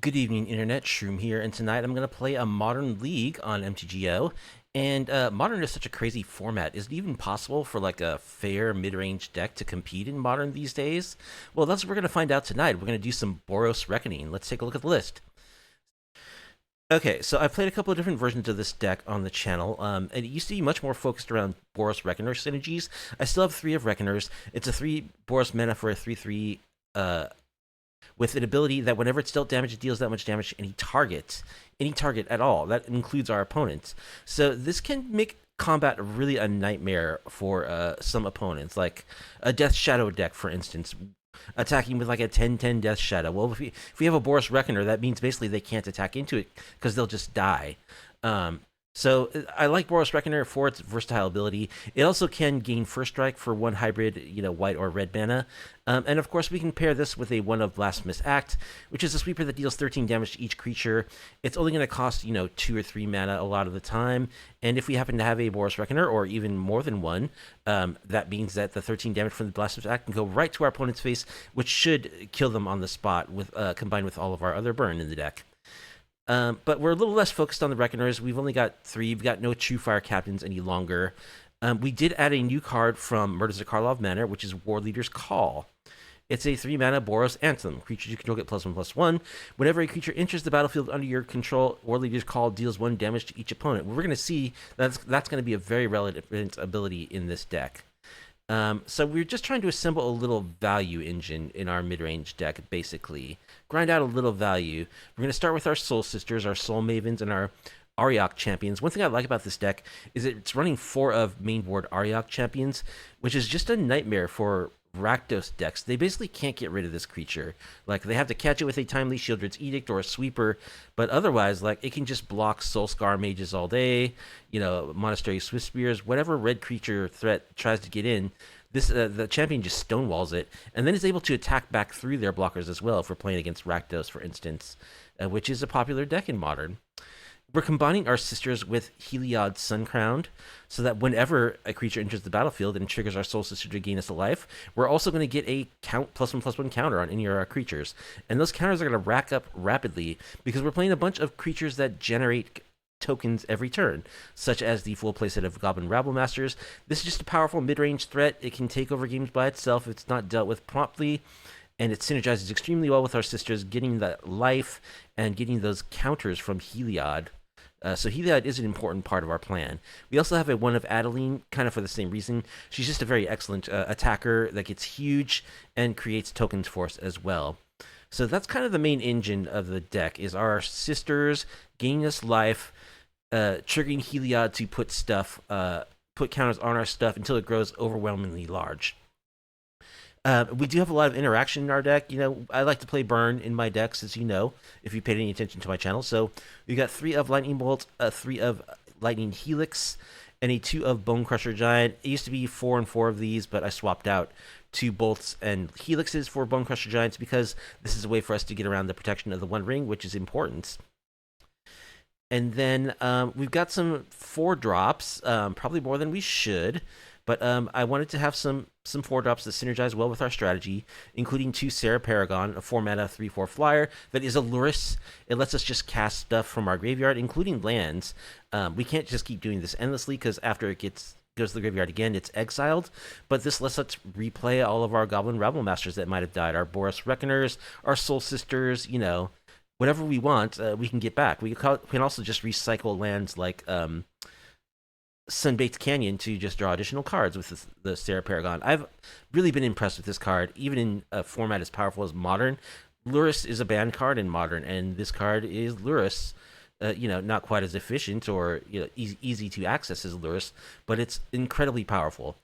Good evening, Internet. Shroom here, and tonight I'm going to play a Modern League on MTGO. And Modern is such a crazy format. Is it even possible for like a fair mid-range deck to compete in Modern these days? Well, that's what we're going to find out tonight. We're going to do some Boros Reckoning. Let's take a look at the list. Okay, so I've played a couple of different versions of this deck on the channel, and it used to be much more focused around Boros Reckoner synergies. I still have 3 of Reckoners. It's a 3 Boros mana for a 3/3 with an ability that whenever it's dealt damage, it deals that much damage to any target at all. That includes our opponents. So this can make combat really a nightmare for some opponents, like a Death Shadow deck, for instance, attacking with like a 10/10 Death Shadow. Well, if we have a Boros Reckoner, that means basically they can't attack into it because they'll just die. So I like Boros Reckoner for its versatile ability. It also can gain First Strike for 1 hybrid, white or red mana. And of course, we can pair this with a 1 of Blasphemous Act, which is a sweeper that deals 13 damage to each creature. It's only going to cost, 2 or 3 mana a lot of the time. And if we happen to have a Boros Reckoner, or even more than one, that means that the 13 damage from the Blasphemous Act can go right to our opponent's face, which should kill them on the spot, with combined with all of our other burn in the deck. But we're a little less focused on the Reckoners. We've only got 3. We've got no True Fire Captains any longer. We did add a new card from Murders of Karlov Manor, which is Warleader's Call. It's a 3-mana Boros Anthem. Creatures you control get +1/+1. Whenever a creature enters the battlefield under your control, Warleader's Call deals 1 damage to each opponent. We're going to see that's going to be a very relevant ability in this deck. So we're just trying to assemble a little value engine in our mid-range deck, basically. Grind out a little value. We're going to start with our Soul Sisters, our Soul Mavens, and our Auriok Champions. One thing I like about this deck is that it's running 4 of main board Auriok Champions, which is just a nightmare for Rakdos decks. They basically can't get rid of this creature. Like, they have to catch it with a Timely Shieldred's Edict or a Sweeper, but otherwise, like, it can just block Soulscar Mages all day, Monastery Swift Spears, whatever red creature threat tries to get in. This the champion just stonewalls it, and then is able to attack back through their blockers as well if we're playing against Rakdos, for instance, which is a popular deck in Modern. We're combining our sisters with Heliod Suncrowned, so that whenever a creature enters the battlefield and triggers our Soul Sister to gain us a life, we're also going to get a +1/+1 counter on any of our creatures. And those counters are going to rack up rapidly because we're playing a bunch of creatures that generate tokens every turn, such as the full playset of Goblin Rabblemasters. This is just a powerful mid-range threat. It can take over games by itself if it's not dealt with promptly, and it synergizes extremely well with our sisters, getting that life and getting those counters from Heliod. So Heliod is an important part of our plan. We also have a 1 of Adeline, kind of for the same reason. She's just a very excellent attacker that gets huge and creates tokens for us as well. So that's kind of the main engine of the deck, is our sisters gaining us life, triggering Heliod to put counters on our stuff until it grows overwhelmingly large. We do have a lot of interaction in our deck. I like to play burn in my decks, as you know, if you paid any attention to my channel. So we got 3 of Lightning Bolt, 3 of Lightning Helix, and a 2 of Bonecrusher Giant. It used to be 4 and 4 of these, but I swapped out 2 bolts and helixes for Bonecrusher Giants because this is a way for us to get around the protection of the One Ring, which is important. And then we've got some 4-drops, probably more than we should. But I wanted to have some 4-drops that synergize well with our strategy, including 2 Serra Paragon, a 4-mana 3/4 flyer that is a Lurrus. It lets us just cast stuff from our graveyard, including lands. We can't just keep doing this endlessly because after it goes to the graveyard again, it's exiled. But this lets us replay all of our Goblin Rabblемasters that might have died, our Boros Reckoners, our Soul Sisters, whatever we want, we can get back. We can also just recycle lands like Sunbaked Canyon to just draw additional cards with the Serra Paragon. I've really been impressed with this card, even in a format as powerful as Modern. Lurrus is a banned card in Modern, and this card is Lurrus. Not quite as efficient or easy to access as Lurrus, but it's incredibly powerful.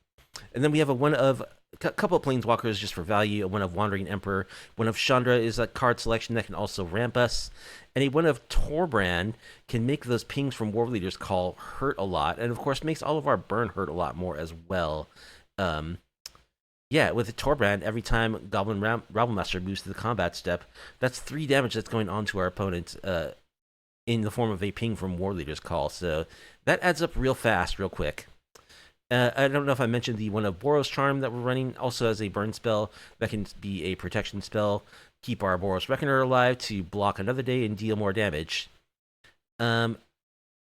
And then we have a couple of Planeswalkers just for value, a 1 of Wandering Emperor, 1 of Chandra is a card selection that can also ramp us, and a 1 of Torbrand can make those pings from Warleader's Call hurt a lot, and of course makes all of our burn hurt a lot more as well. With the Torbrand, every time Goblin Rabblemaster moves to the combat step, that's 3 damage that's going on to our opponent in the form of a ping from Warleader's Call, so that adds up real fast, real quick. I don't know if I mentioned the 1 of Boros Charm that we're running also has a burn spell that can be a protection spell. keep our Boros Reckoner alive to block another day and deal more damage. I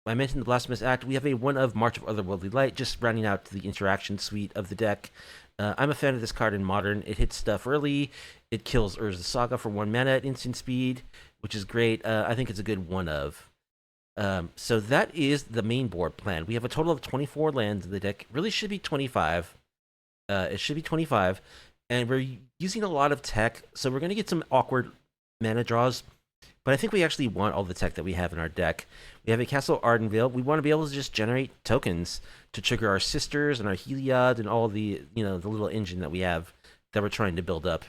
mentioned the Blasphemous Act. We have a one of March of Otherworldly Light, just rounding out the interaction suite of the deck. I'm a fan of this card in Modern. It hits stuff early. It kills Urza Saga for 1 mana at instant speed, which is great. I think it's a good one of. So that is the main board plan. We have a total of 24 lands in the deck. Really should be 25. It should be 25. And we're using a lot of tech, so we're going to get some awkward mana draws. But I think we actually want all the tech that we have in our deck. We have a Castle Ardenvale. We want to be able to just generate tokens to trigger our sisters and our Heliod and all the, the little engine that we have that we're trying to build up.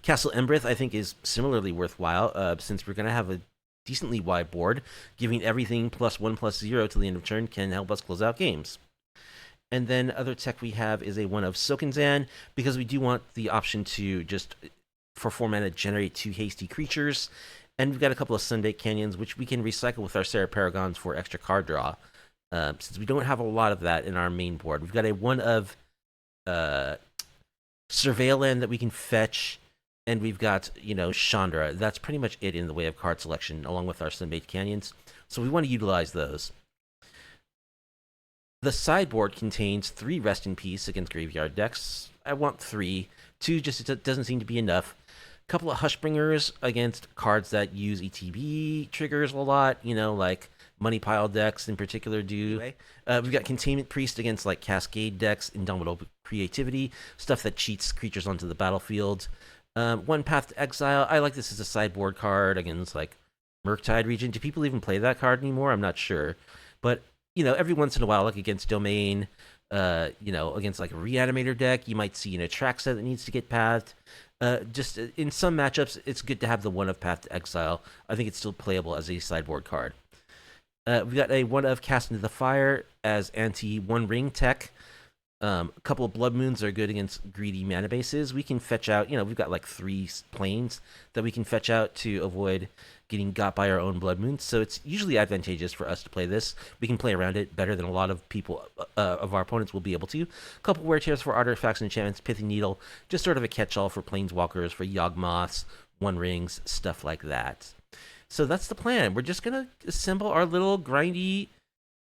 Castle Embereth, I think, is similarly worthwhile, since we're going to have a decently wide board. Giving everything +1/+0 to the end of turn can help us close out games. And then other tech we have is a one of Sokenzan, because we do want the option to just, for 4 mana, generate 2 hasty creatures. And we've got a couple of Sunbaked Canyons, which we can recycle with our Serra Paragons for extra card draw. Since we don't have a lot of that in our main board. We've got a one of Surveil land that we can fetch, and we've got, Chandra. That's pretty much it in the way of card selection, along with our Sunbaked Canyons. So we want to utilize those. The sideboard contains 3 Rest in Peace against graveyard decks. I want 3. 2 just doesn't seem to be enough. A couple of Hushbringers against cards that use ETB triggers a lot, like Money Pile decks in particular do. We've got Containment Priest against like Cascade decks, Indomitable Creativity, stuff that cheats creatures onto the battlefield. 1 Path to Exile. I like this as a sideboard card against like Murktide Regent. Do people even play that card anymore? I'm not sure. But, every once in a while, like against Domain, against like a Reanimator deck, you might see an Atraxa that needs to get pathed. Just in some matchups, it's good to have the one of Path to Exile. I think it's still playable as a sideboard card. We've got a one of Cast into the Fire as anti-one ring tech. A couple of Blood Moons are good against greedy mana bases. We can fetch out, we've got like 3 planes that we can fetch out to avoid getting got by our own Blood Moons. So it's usually advantageous for us to play this. We can play around it better than a lot of people, of our opponents will be able to. A couple Wear Tears for Artifacts and Enchantments, Pithing Needle, just sort of a catch-all for Planeswalkers, for Yawgmoths, One Rings, stuff like that. So that's the plan. We're just going to assemble our little grindy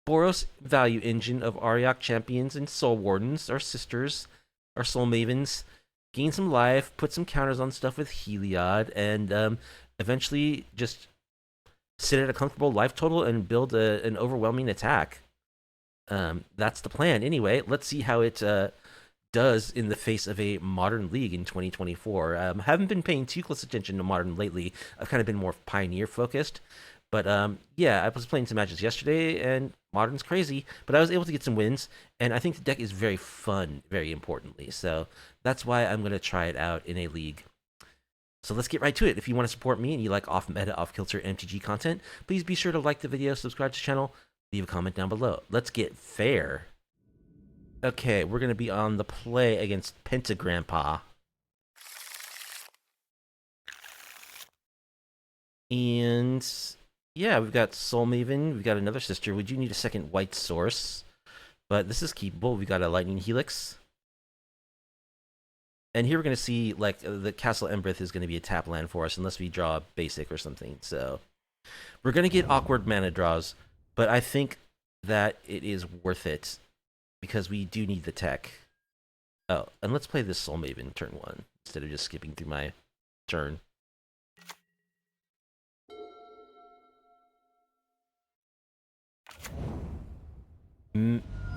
Boros value engine of Auriok Champions and Soul Wardens, our sisters, our Soul Mavens, gain some life, put some counters on stuff with Heliod, and eventually just sit at a comfortable life total and build an overwhelming attack. That's the plan. Anyway, let's see how it does in the face of a Modern League in 2024. Haven't been paying too close attention to Modern lately. I've kind of been more Pioneer focused. But yeah, I was playing some matches yesterday, and Modern's crazy, but I was able to get some wins, and I think the deck is very fun, very importantly. So that's why I'm going to try it out in a league. So let's get right to it. If you want to support me and you like off-meta, off-kilter MTG content, please be sure to like the video, subscribe to the channel, leave a comment down below. Let's get fair. Okay, we're going to be on the play against Pentagrampa. And yeah, we've got Soul Maven, we've got another sister. We do need a second white source, but this is keepable. We've got a Lightning Helix. And here we're going to see, like, the Castle Embereth is going to be a tap land for us unless we draw a basic or something. So we're going to get awkward mana draws, but I think that it is worth it because we do need the tech. Oh, and let's play this Soul Maven turn 1 instead of just skipping through my turn.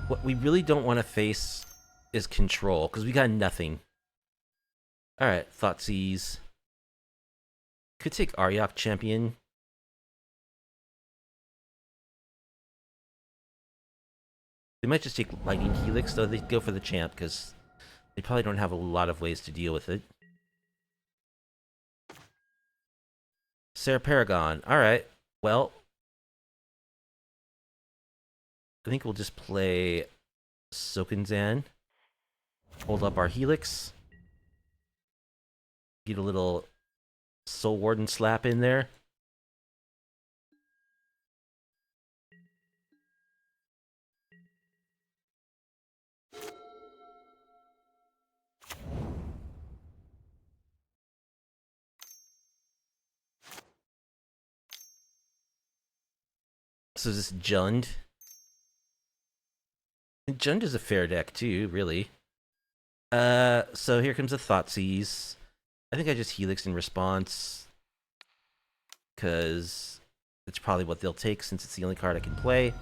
What we really don't want to face is control, because we got nothing. Alright, Thoughtseize. Could take Auriok Champion. They might just take Lightning Helix, though they'd go for the champ, because they probably don't have a lot of ways to deal with it. Serra Paragon. Alright, well, I think we'll just play Sokenzan. Hold up our Helix. Get a little Soul Warden slap in there. So is this Jund? And Jund is a fair deck too, really. So here comes a Thoughtseize. I think I just Helix in response, because it's probably what they'll take since it's the only card I can play.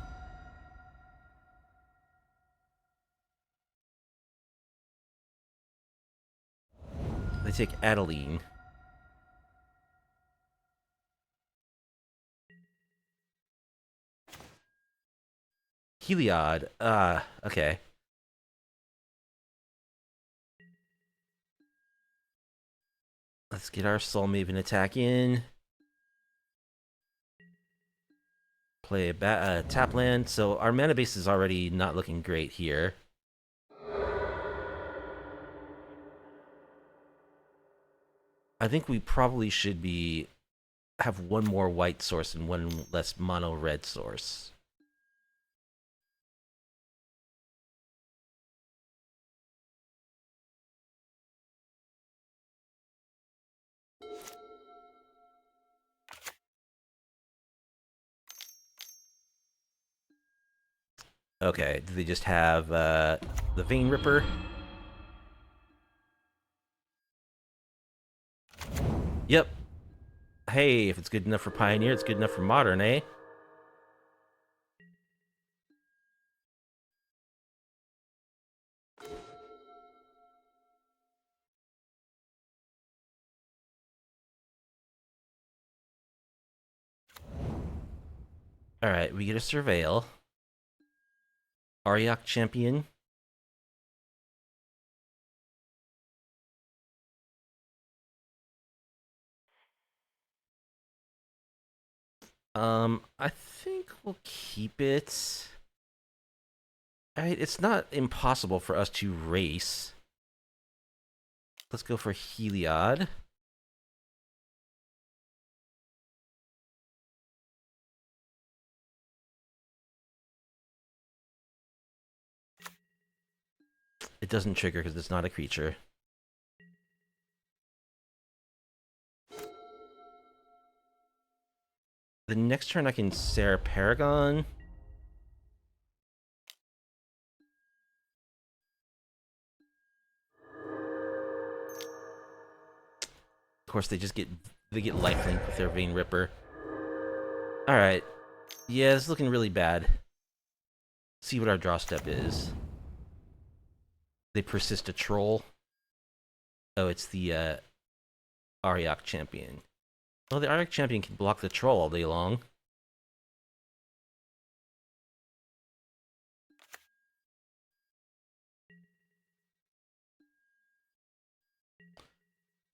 They take Adeline. Heliod. Okay. Let's get our Soul Maven attack in. Play a tap land. So our mana base is already not looking great here. I think we probably should have one more white source and one less mono red source. Okay, do they just have the Vein Ripper? Yep. Hey, if it's good enough for Pioneer, it's good enough for Modern, eh? Alright, we get a Surveil. Auriok Champion. I think we'll keep it. Alright, it's not impossible for us to race. Let's go for Heliod. It doesn't trigger because it's not a creature. The next turn I can Serra Paragon. Of course, they get lifelink with their Vein Ripper. All right, yeah, it's looking really bad. See what our draw step is. They persist a troll. Oh, it's the Auriok Champion. Oh, the Auriok Champion can block the troll all day long.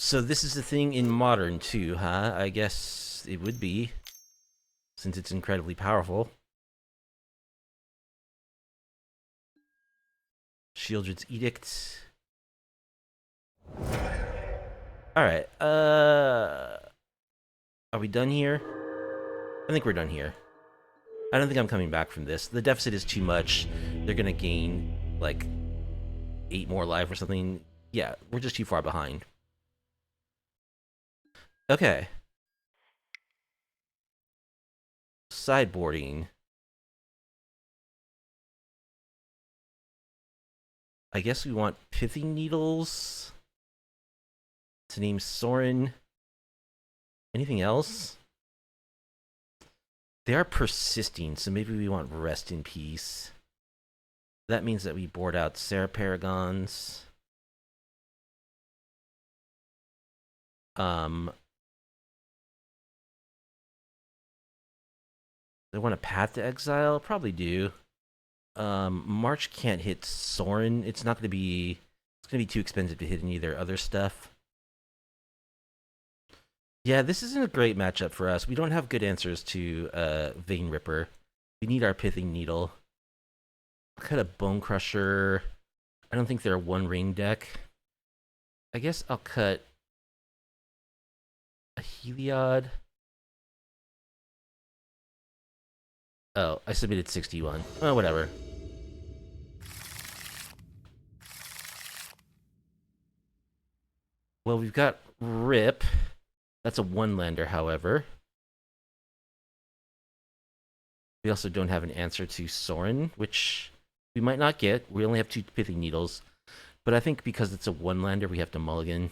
So this is the thing in Modern too, huh? I guess it would be, since it's incredibly powerful. Shieldred's Edict. Alright, are we done here? I think we're done here. I don't think I'm coming back from this. The deficit is too much. They're gonna gain, like, 8 more life or something. Yeah, we're just too far behind. Okay. Sideboarding. I guess we want Pithing Needles to name Sorin. Anything else? They are persisting, so maybe we want Rest in Peace. That means that we board out Serra Paragons. They want a Path to Exile? Probably do. March can't hit Sorin. It's not going to be... It's going to be too expensive to hit any of their other stuff. Yeah, this isn't a great matchup for us. We don't have good answers to Vein Ripper. We need our Pithing Needle. I'll cut a Bonecrusher. I don't think they're a one-ring deck. I guess I'll cut a Heliod. Oh, I submitted 61. Oh, whatever. Well, we've got Rip. That's a one-lander, however. We also don't have an answer to Sorin, which we might not get. We only have 2 Pithing Needles. But I think because it's a one-lander, we have to mulligan.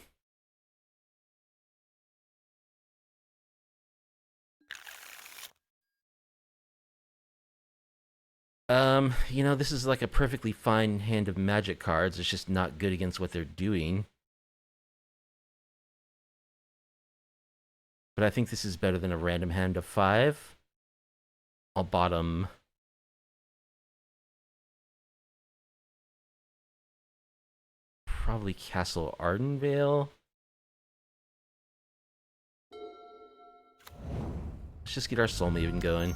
You know, this is like a perfectly fine hand of magic cards. It's just not good against what they're doing. But I think this is better than a random hand of 5. I'll bottom. Probably Castle Ardenvale. Let's just get our Soul Maven going.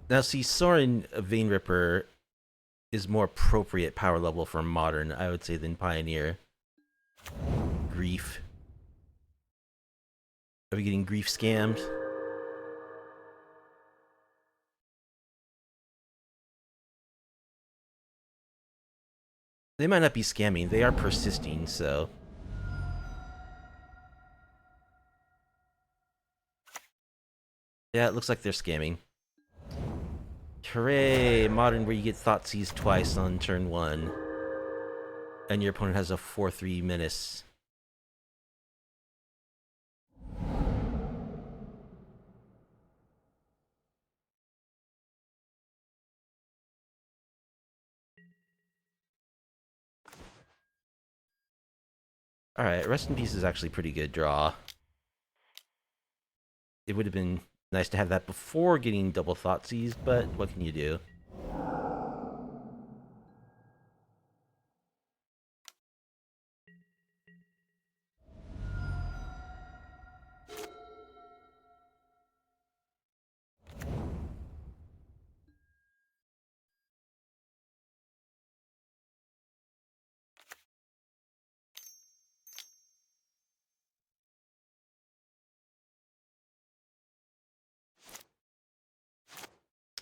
Now, see, Sorin Vein Ripper is more appropriate power level for Modern, I would say, than Pioneer. Grief. Are we getting grief scammed? They might not be scamming. They are persisting, so... Yeah, it looks like they're scamming. Hooray! Modern where you get Thoughtseize twice on turn 1. And your opponent has a 4-3 menace. Alright, Rest in Peace is actually a pretty good draw. It would have been nice to have that before getting double Thoughtseize, but what can you do?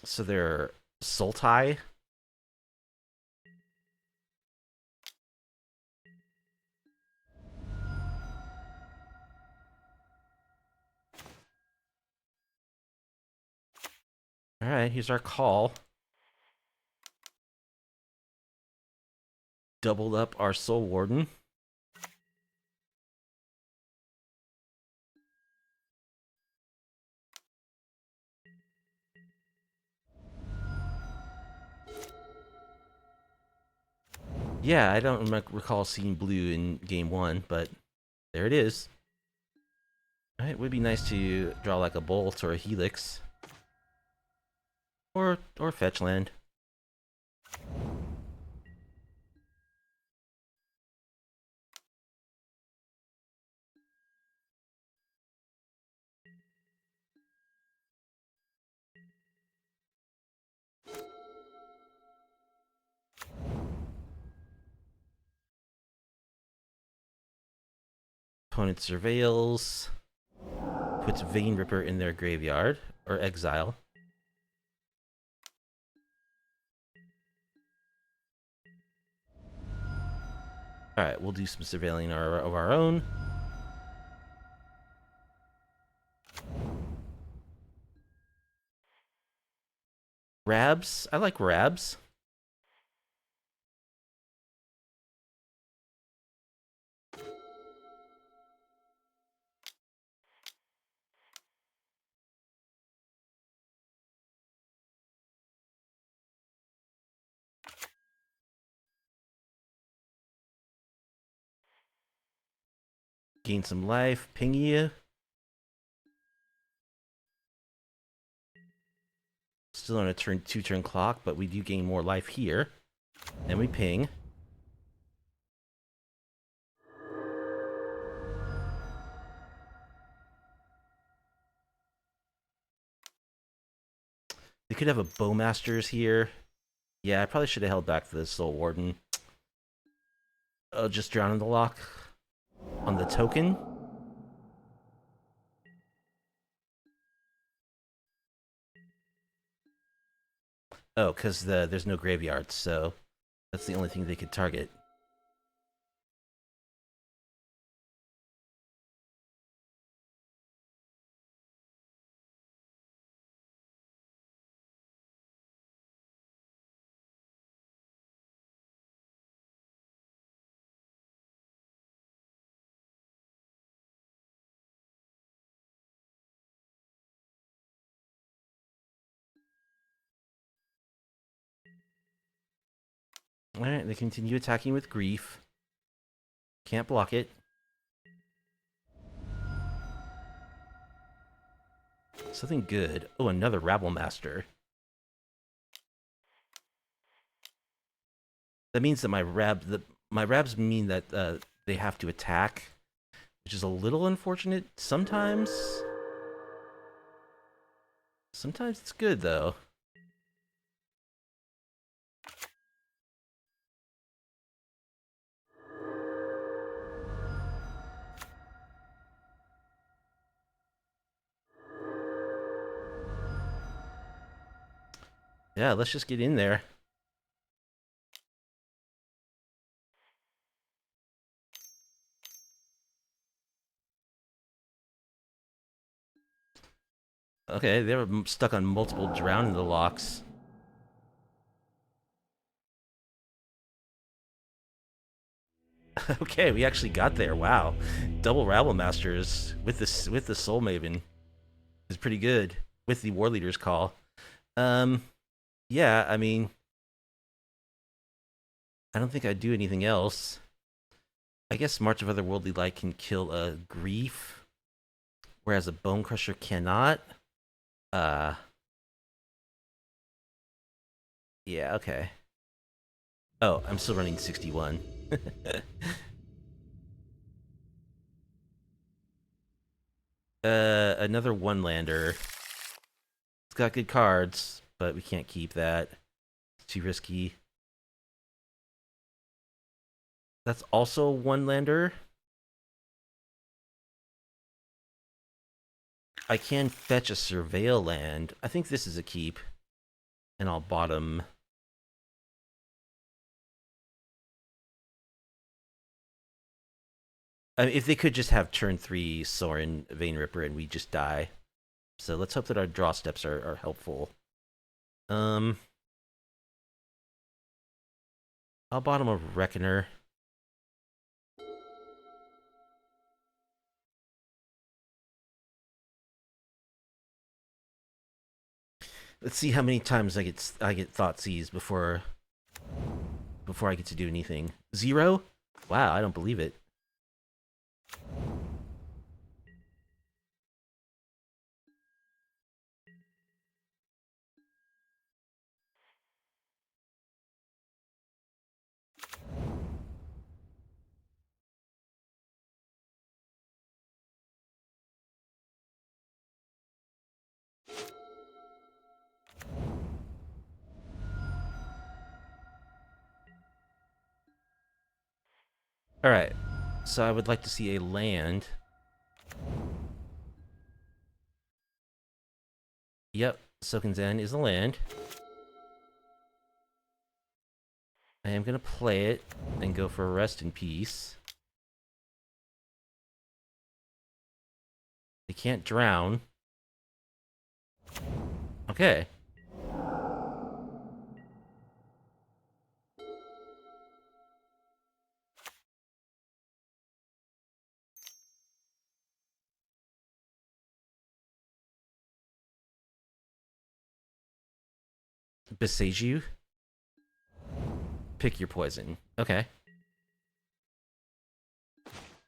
So they're Sultai. Alright, here's our call. Doubled up our Soul Warden. Yeah, I don't recall seeing blue in game 1, but there it is. Alright, it would be nice to draw like a Bolt or a Helix. Or fetch land. Opponent surveils. Puts Vein Ripper in their graveyard. Or exile. Alright, we'll do some surveilling of our own. Rabs? I like Rabs. Gain some life. Ping you. Still on a 2-turn clock, but we do gain more life here. And we ping. They could have a Bowmasters here. Yeah, I probably should have held back the Soul Warden. Oh, just drown in the lock on the token. Oh, because there's no graveyard, so That's the only thing they could target. Alright, they continue attacking with grief. Can't block it. Something good. Oh, another Rabblemaster. That means that my Rabs mean that they have to attack, which is a little unfortunate sometimes. Sometimes it's good though. Yeah, let's just get in there. Okay, they were stuck on multiple drown in the locks. Okay, we actually got there. Wow, double Rabblmasters with the Soul Maven is pretty good with the Warleader's call. Yeah, I mean, I don't think I'd do anything else. I guess March of Otherworldly Light can kill a Grief, whereas a Bonecrusher cannot. Yeah, okay. Oh, I'm still running 61. Another one-lander. It's got good cards, but we can't keep that. It's too risky. That's also one-lander. I can fetch a Surveil land. I think this is a keep. And I'll bottom. I mean, if they could just have turn 3 Sorin, Vein Ripper, and we just die. So let's hope that our draw steps are helpful. I'll bottom a Reckoner. Let's see how many times I get Thoughtseize before I get to do anything. 0? Wow, I don't believe it. Alright, so I would like to see a land. Yep, Soken Zen is a land. I am going to play it and go for a Rest in Peace. They can't drown. Okay. Besiege you? Pick your poison. Okay.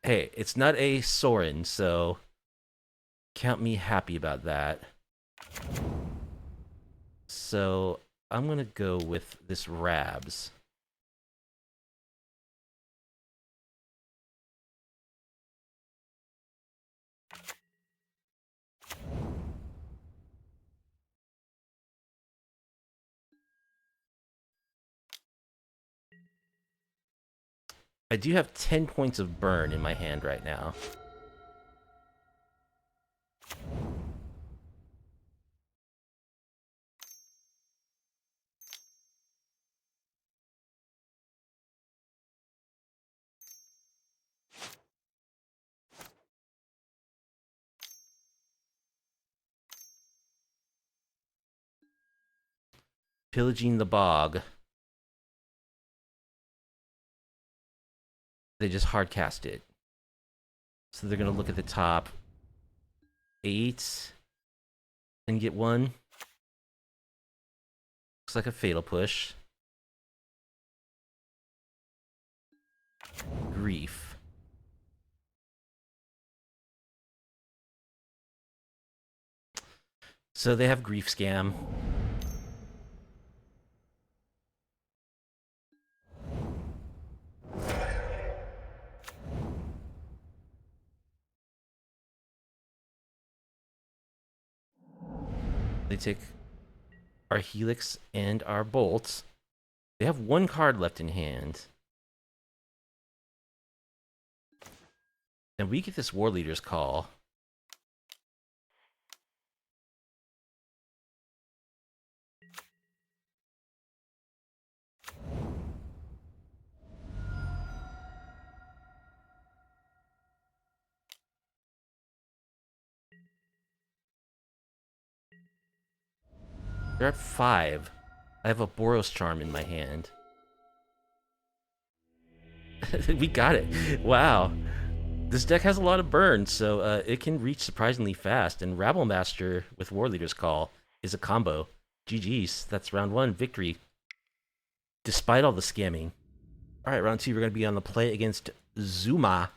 Hey, it's not a Sorin, so count me happy about that. So I'm gonna go with this Rabs. I do have 10 points of burn in my hand right now. Pillaging the Bog. They just hard cast it. So they're going to look at the top 8 and get 1. Looks like a fatal push. Grief. So they have Grief Scam. They take our Helix and our Bolt. They have 1 card left in hand. And we get this Warleader's Call. They're at 5. I have a Boros Charm in my hand. We got it. Wow. This deck has a lot of burn, so it can reach surprisingly fast. And Rabblemaster with Warleader's Call is a combo. GG's. That's round 1 victory. Despite all the scamming. All right, round 2, we're going to be on the play against Zuma.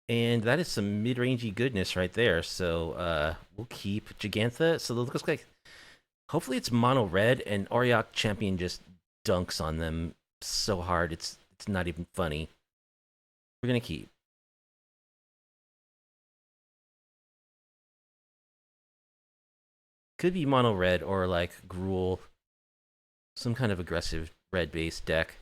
And that is some mid-rangey goodness right there. So we'll keep Gigantha. So it looks like, hopefully it's mono red, and Auriok Champion just dunks on them so hard it's not even funny. We're gonna keep. Could be mono red or like Gruul, some kind of aggressive red-based deck.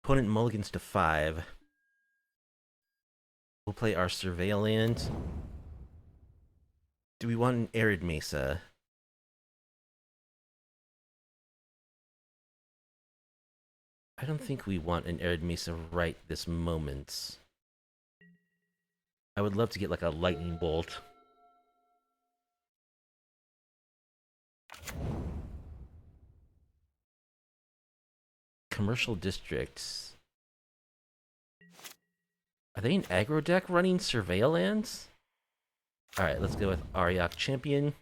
Opponent mulligans to 5. We'll play our Surveil land. Do we want an Arid Mesa? I don't think we want an Arid Mesa right this moment. I would love to get like a Lightning Bolt. Commercial districts. Are they an aggro deck running Surveil lands? Alright, let's go with Auriok Champion.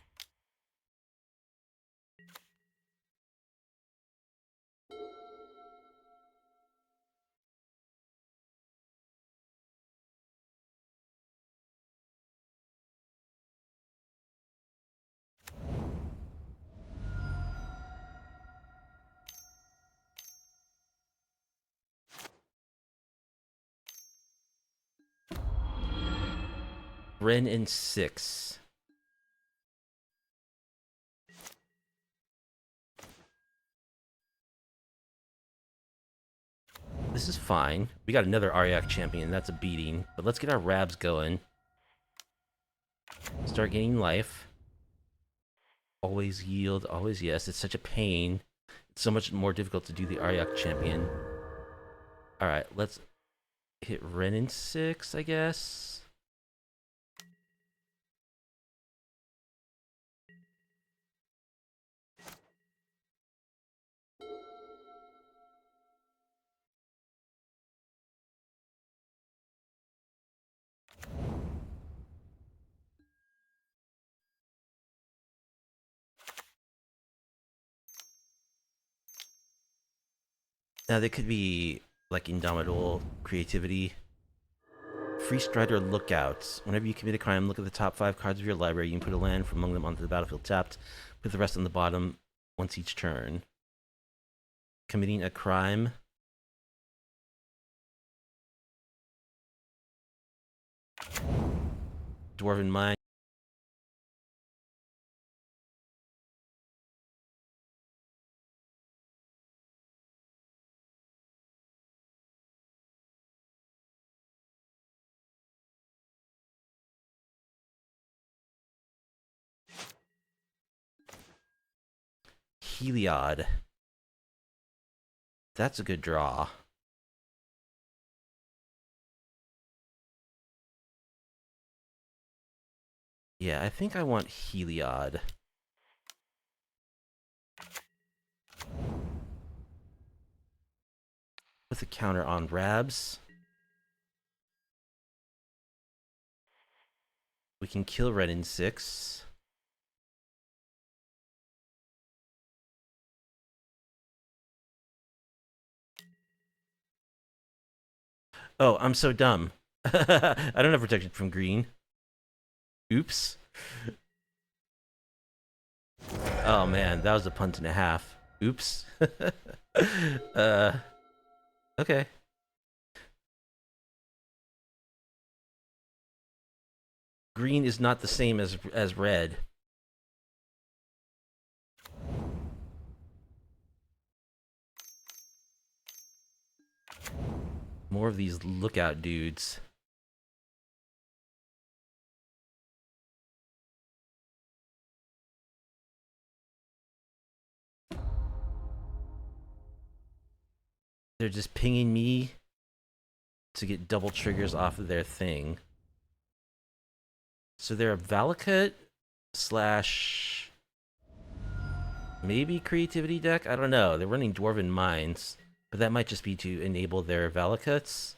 Ren in 6. This is fine. We got another Auriok Champion. That's a beating. But let's get our Rabs going. Start gaining life. Always yield. Always yes. It's such a pain. It's so much more difficult to do the Auriok Champion. Alright, let's hit Ren in 6, I guess. Now, they could be like Indomitable Creativity. Free Strider Lookouts. Whenever you commit a crime, look at the top 5 cards of your library. You can put a land from among them onto the battlefield tapped. Put the rest on the bottom once each turn. Committing a crime. Dwarven Mine. Heliod. That's a good draw. Yeah, I think I want Heliod. With a counter on Rabs. We can kill red in 6. Oh, I'm so dumb. I don't have protection from green. Oops. Oh man, that was a punt and a half. Oops. Okay. Green is not the same as red. More of these lookout dudes. They're just pinging me to get double triggers off of their thing. So they're a Valakut slash maybe creativity deck? I don't know. They're running Dwarven Mines, but that might just be to enable their Valakuts.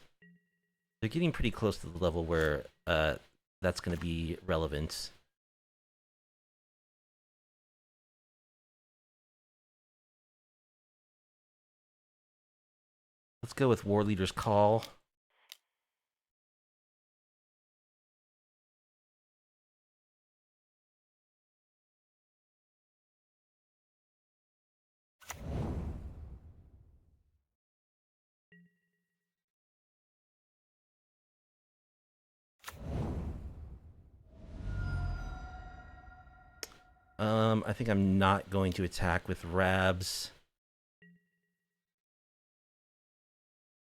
They're getting pretty close to the level where that's going to be relevant. Let's go with Warleader's Call. I think I'm not going to attack with Rabs.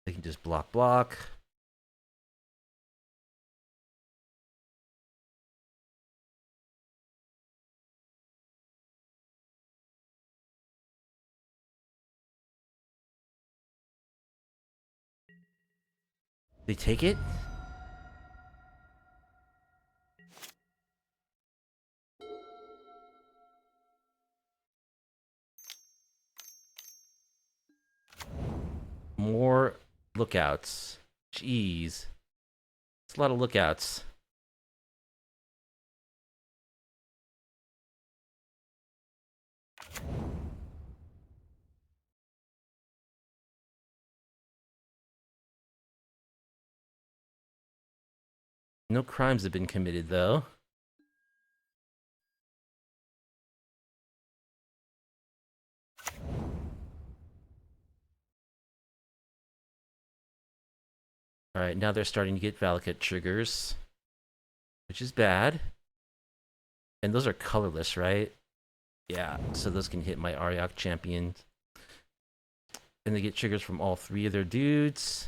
They can just block. They take it? More lookouts. Jeez. It's a lot of lookouts. No crimes have been committed, though. Alright, now they're starting to get Valakut triggers, which is bad. And those are colorless, right? Yeah, so those can hit my Auriok Champion. And they get triggers from all 3 of their dudes.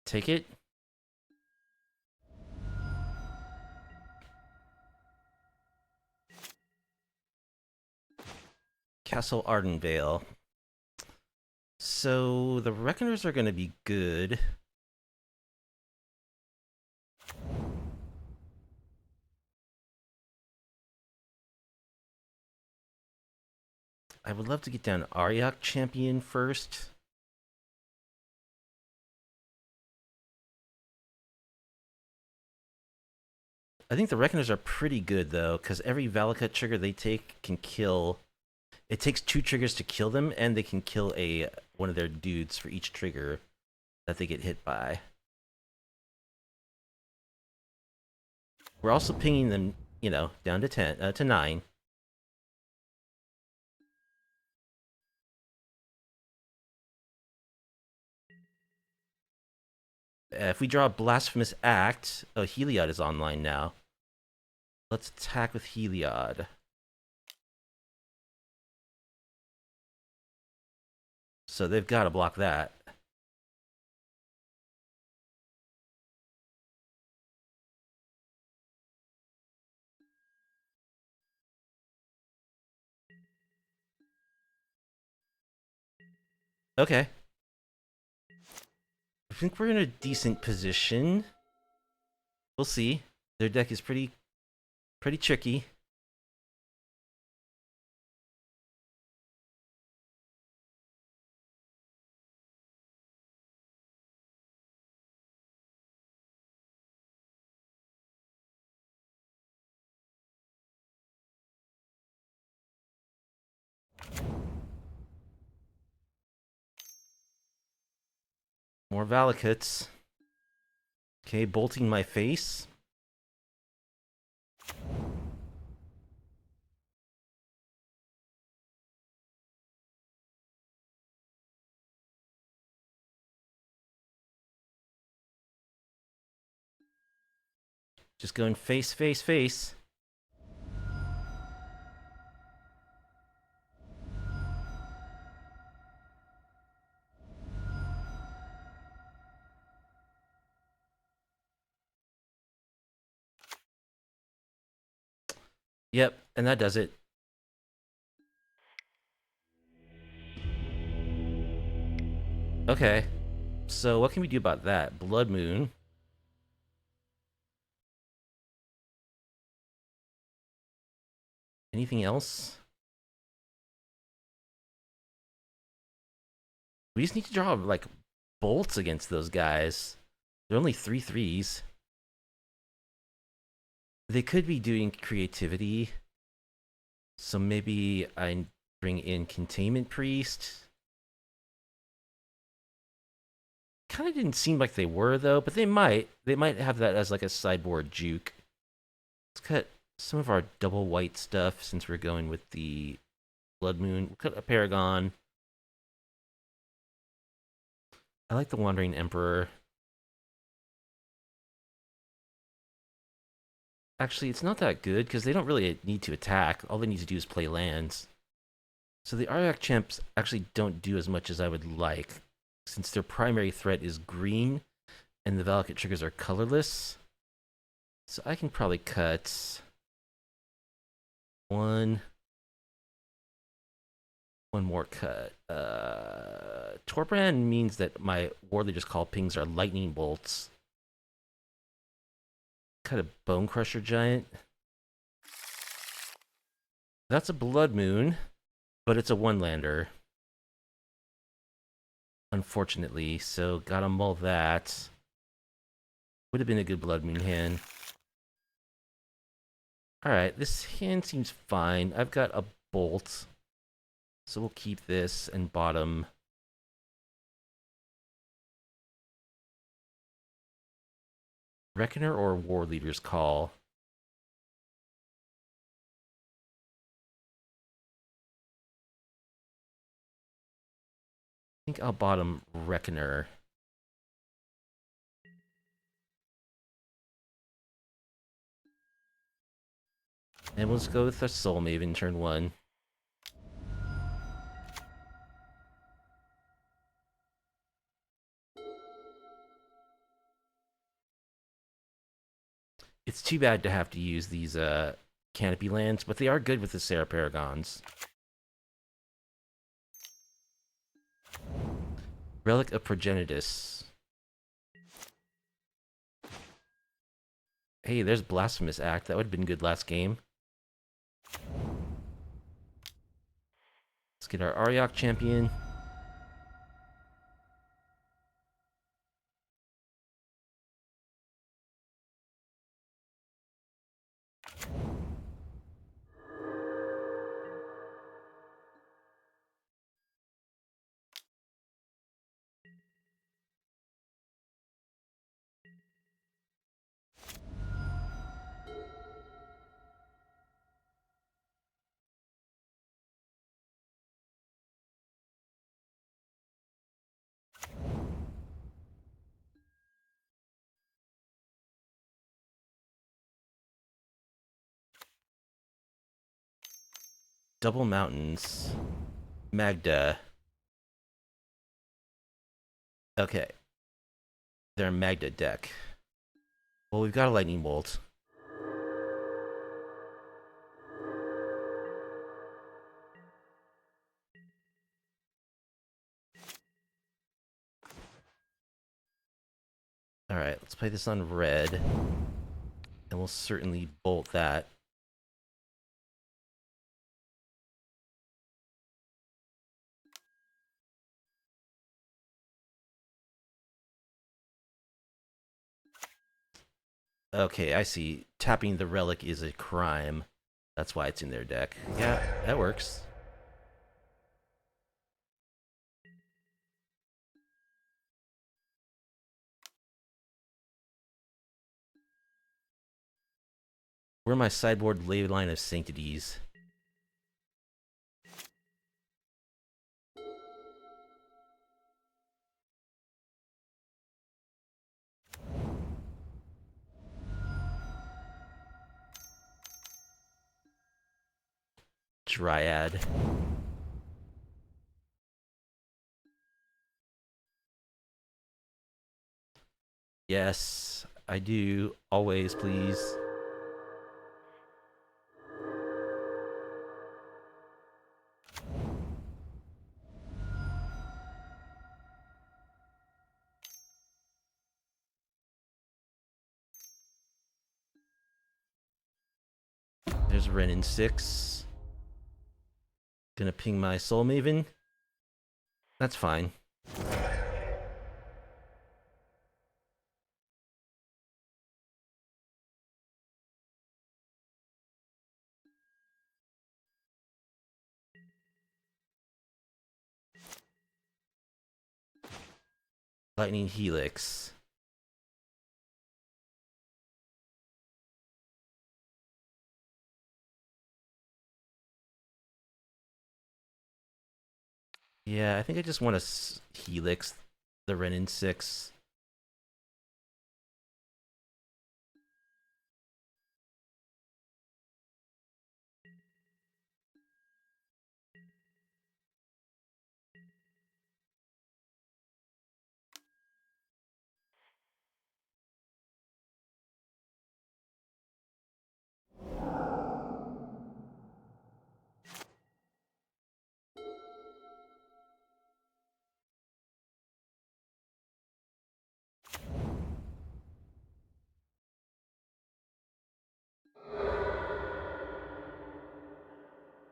Take it. Castle Ardenvale. So the Reckoners are going to be good. I would love to get down Auriok Champion first. I think the Reckoners are pretty good, though, because every Valakut trigger they take can kill It takes 2 triggers to kill them, and they can kill one of their dudes for each trigger that they get hit by. We're also pinging them, down to 9. If we draw a Blasphemous Act, oh, Heliod is online now. Let's attack with Heliod. So they've got to block that. Okay. I think we're in a decent position. We'll see. Their deck is pretty tricky. More Valakuts. Okay, bolting my face. Just going face, face, face. Yep, and that does it. Okay, so what can we do about that? Blood Moon. Anything else? We just need to draw, like, bolts against those guys. They're only 3/3s. They could be doing creativity. So maybe I bring in Containment Priest. Kind of didn't seem like they were, though, but they might. They might have that as like a sideboard juke. Let's cut some of our double white stuff since we're going with the Blood Moon. We'll cut a Paragon. I like the Wandering Emperor. Actually, it's not that good because they don't really need to attack. All they need to do is play lands. So the Auriok Champs actually don't do as much as I would like, since their primary threat is green, and the Valakut triggers are colorless. So I can probably cut one more cut. Torbrand means that my Warleader's Call pings are lightning bolts. Cut a Bonecrusher Giant. That's a Blood Moon, but it's a one-lander. Unfortunately, so gotta mull that. Would have been a good Blood Moon hand. Alright, this hand seems fine. I've got a bolt, so we'll keep this and bottom. Reckoner or Warleader's Call? I think I'll bottom Reckoner. And we'll just go with the Soul Maven turn 1. It's too bad to have to use these canopy lands, but they are good with the Serra Paragons. Relic of Progenitus. Hey, there's Blasphemous Act. That would have been good last game. Let's get our Auriok Champion. Double Mountains. Magda. Okay. They're a Magda deck. Well, we've got a Lightning Bolt. Alright, let's play this on red. And we'll certainly bolt that. Okay, I see. Tapping the relic is a crime. That's why it's in their deck. Yeah, that works. Where are my sideboard ley line of sanctities? Dryad. Yes, I do. Always, please. There's Ren in 6. Gonna ping my Soul Maven. That's fine. Lightning Helix. Yeah, I think I just want to Helix the Ren in 6.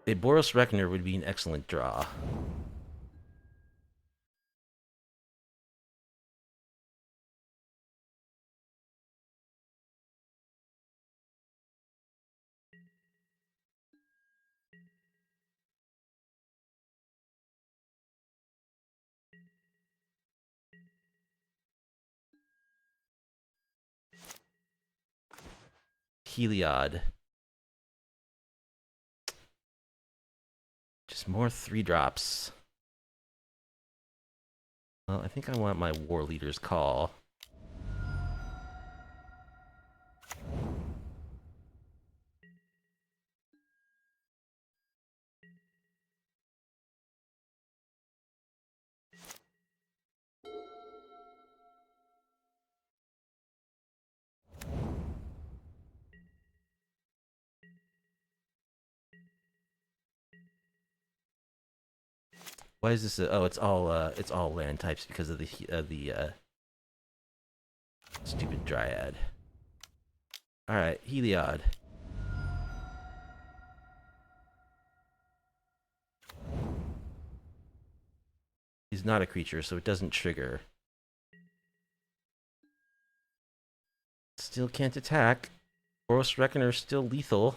A Boros Reckoner would be an excellent draw. Heliod. Just more 3-drops. Well, I think I want my Warleader's Call. Why is this? Oh, it's all land types because of the stupid Dryad. All right, Heliod. He's not a creature, so it doesn't trigger. Still can't attack. Boros Reckoner still lethal.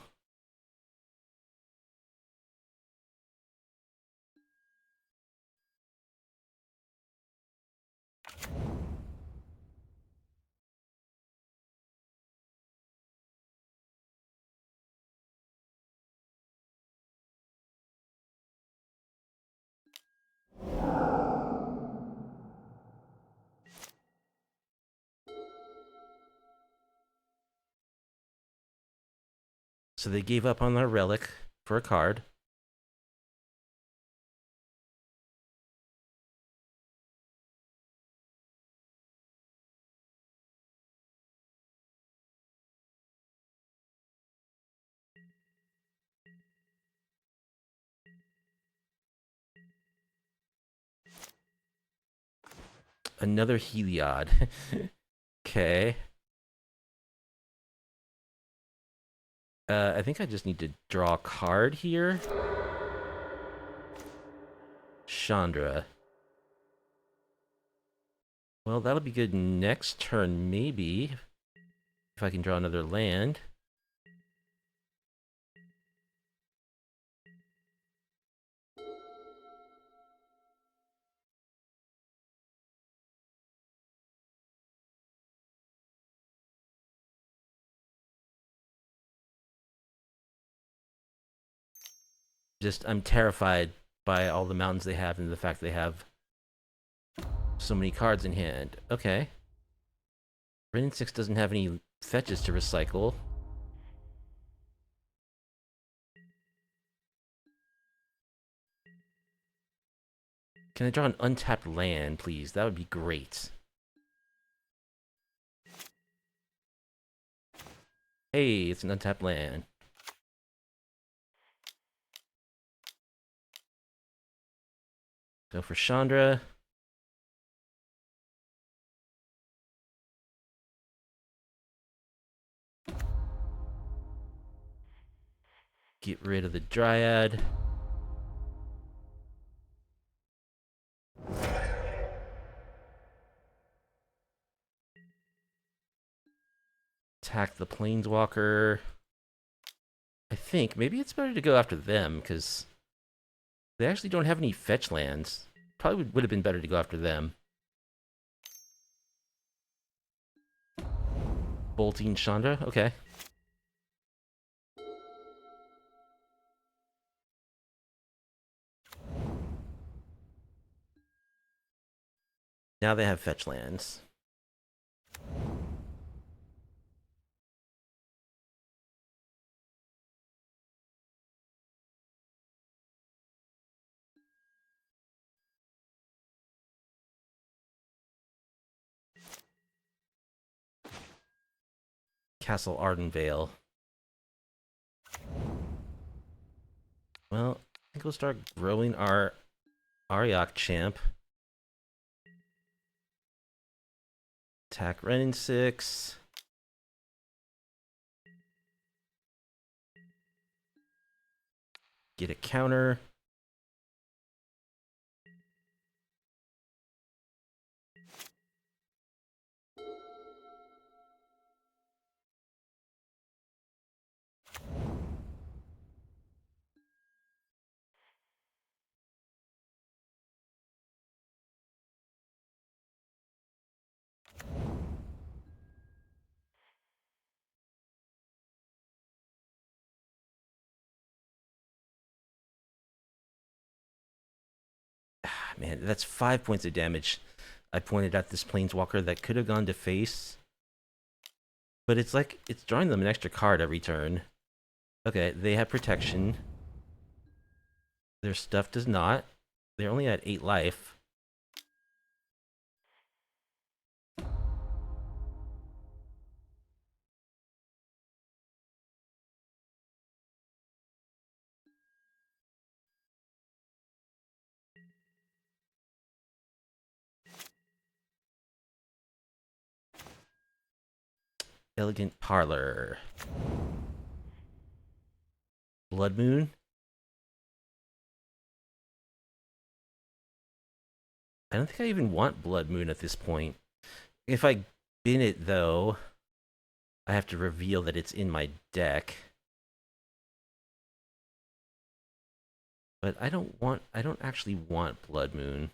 So they gave up on their relic for a card. Another Heliod. Okay. I think I just need to draw a card here. Chandra. Well, that'll be good next turn, maybe. If I can draw another land. Just, I'm terrified by all the mountains they have and the fact they have so many cards in hand. Okay. Renin 6 doesn't have any fetches to recycle. Can I draw an untapped land, please? That would be great. Hey, it's an untapped land. So for Chandra... Get rid of the Dryad. Attack the Planeswalker. I think maybe it's better to go after them, because they actually don't have any fetch lands. Probably would have been better to go after them. Bolting Chandra? Okay. Now they have fetch lands. Castle Ardenvale. Well, I think we'll start growing our Auriok Champ. Attack Renin 6. Get a counter. Man, that's 5 points of damage. I pointed at this Planeswalker that could have gone to face. But it's like, it's drawing them an extra card every turn. Okay, they have protection. Their stuff does not. They're only at 8 life. Elegant Parlor. Blood Moon. I don't think I even want Blood Moon at this point. If I bin it, though, I have to reveal that it's in my deck. But I don't actually want Blood Moon.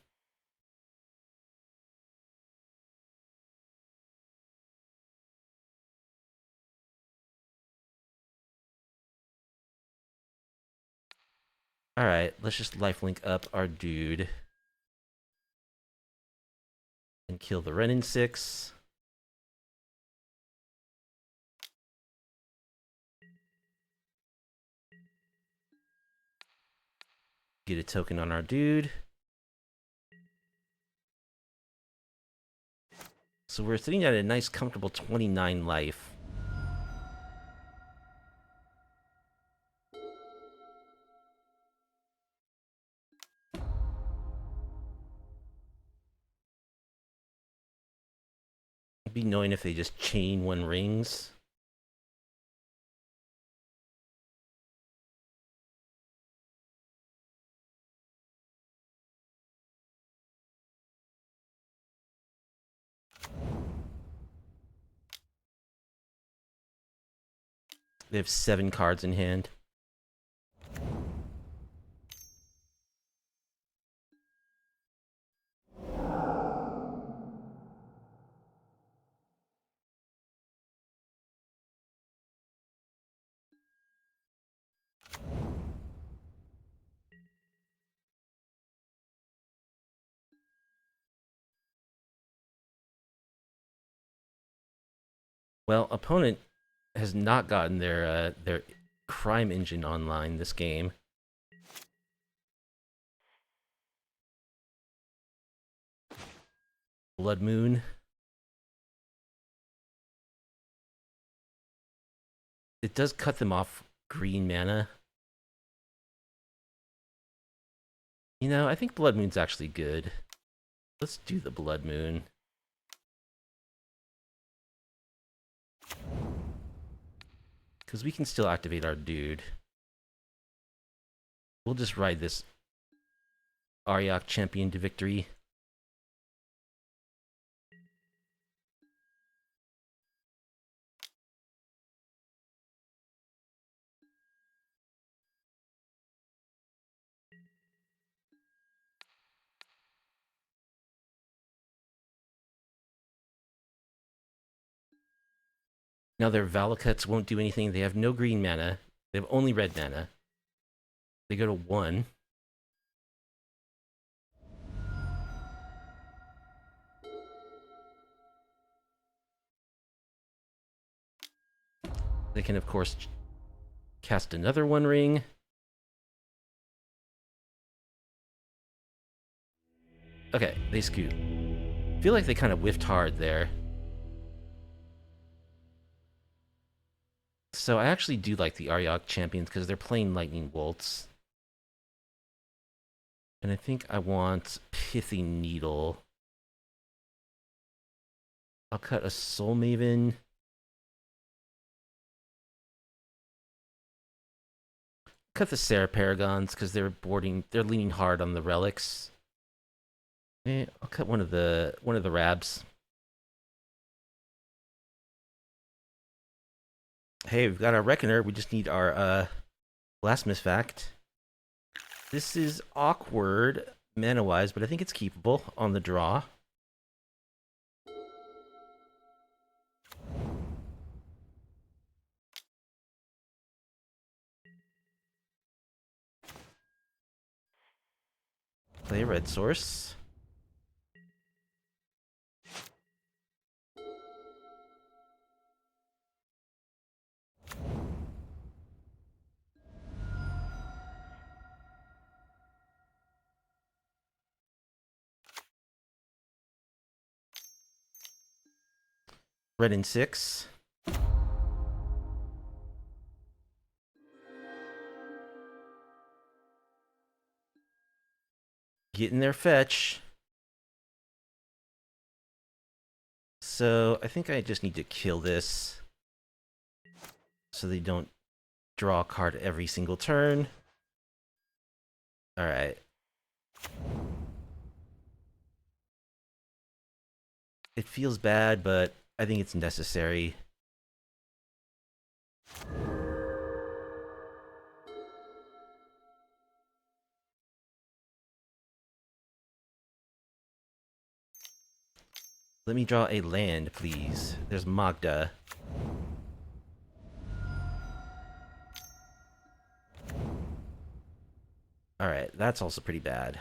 Alright, let's just lifelink up our dude. And kill the Renin 6. Get a token on our dude. So we're sitting at a nice, comfortable 29 life. Be annoying if they just chain one rings. They have 7 cards in hand. Well, opponent has not gotten their crime engine online this game. Blood Moon. It does cut them off green mana. You know, I think Blood Moon's actually good. Let's do the Blood Moon. Because we can still activate our dude. We'll just ride this Auriok Champion to victory. Now their Valakuts won't do anything. They have no green mana. They have only red mana. They go to 1. They can, of course, cast another One Ring. Okay, they scoot. Feel like they kind of whiffed hard there. So I actually do like the Auriok Champions because they're playing Lightning Bolts. And I think I want Pithing Needle. I'll cut a Soul Maven. Cut the Serra Paragons because they're leaning hard on the relics. I'll cut one of the Rabs. Hey, we've got our Reckoner. We just need our Blasphemous Act. This is awkward mana-wise, but I think it's keepable on the draw. Play a red source. Red and 6. Getting their fetch. So I think I just need to kill this so they don't draw a card every single turn. Alright. It feels bad, but I think it's necessary. Let me draw a land, please. There's Magda. Alright, that's also pretty bad.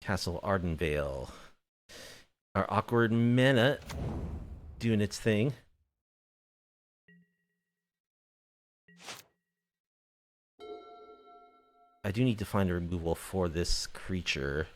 Castle Ardenvale. Our awkward mana doing its thing. I do need to find a removal for this creature.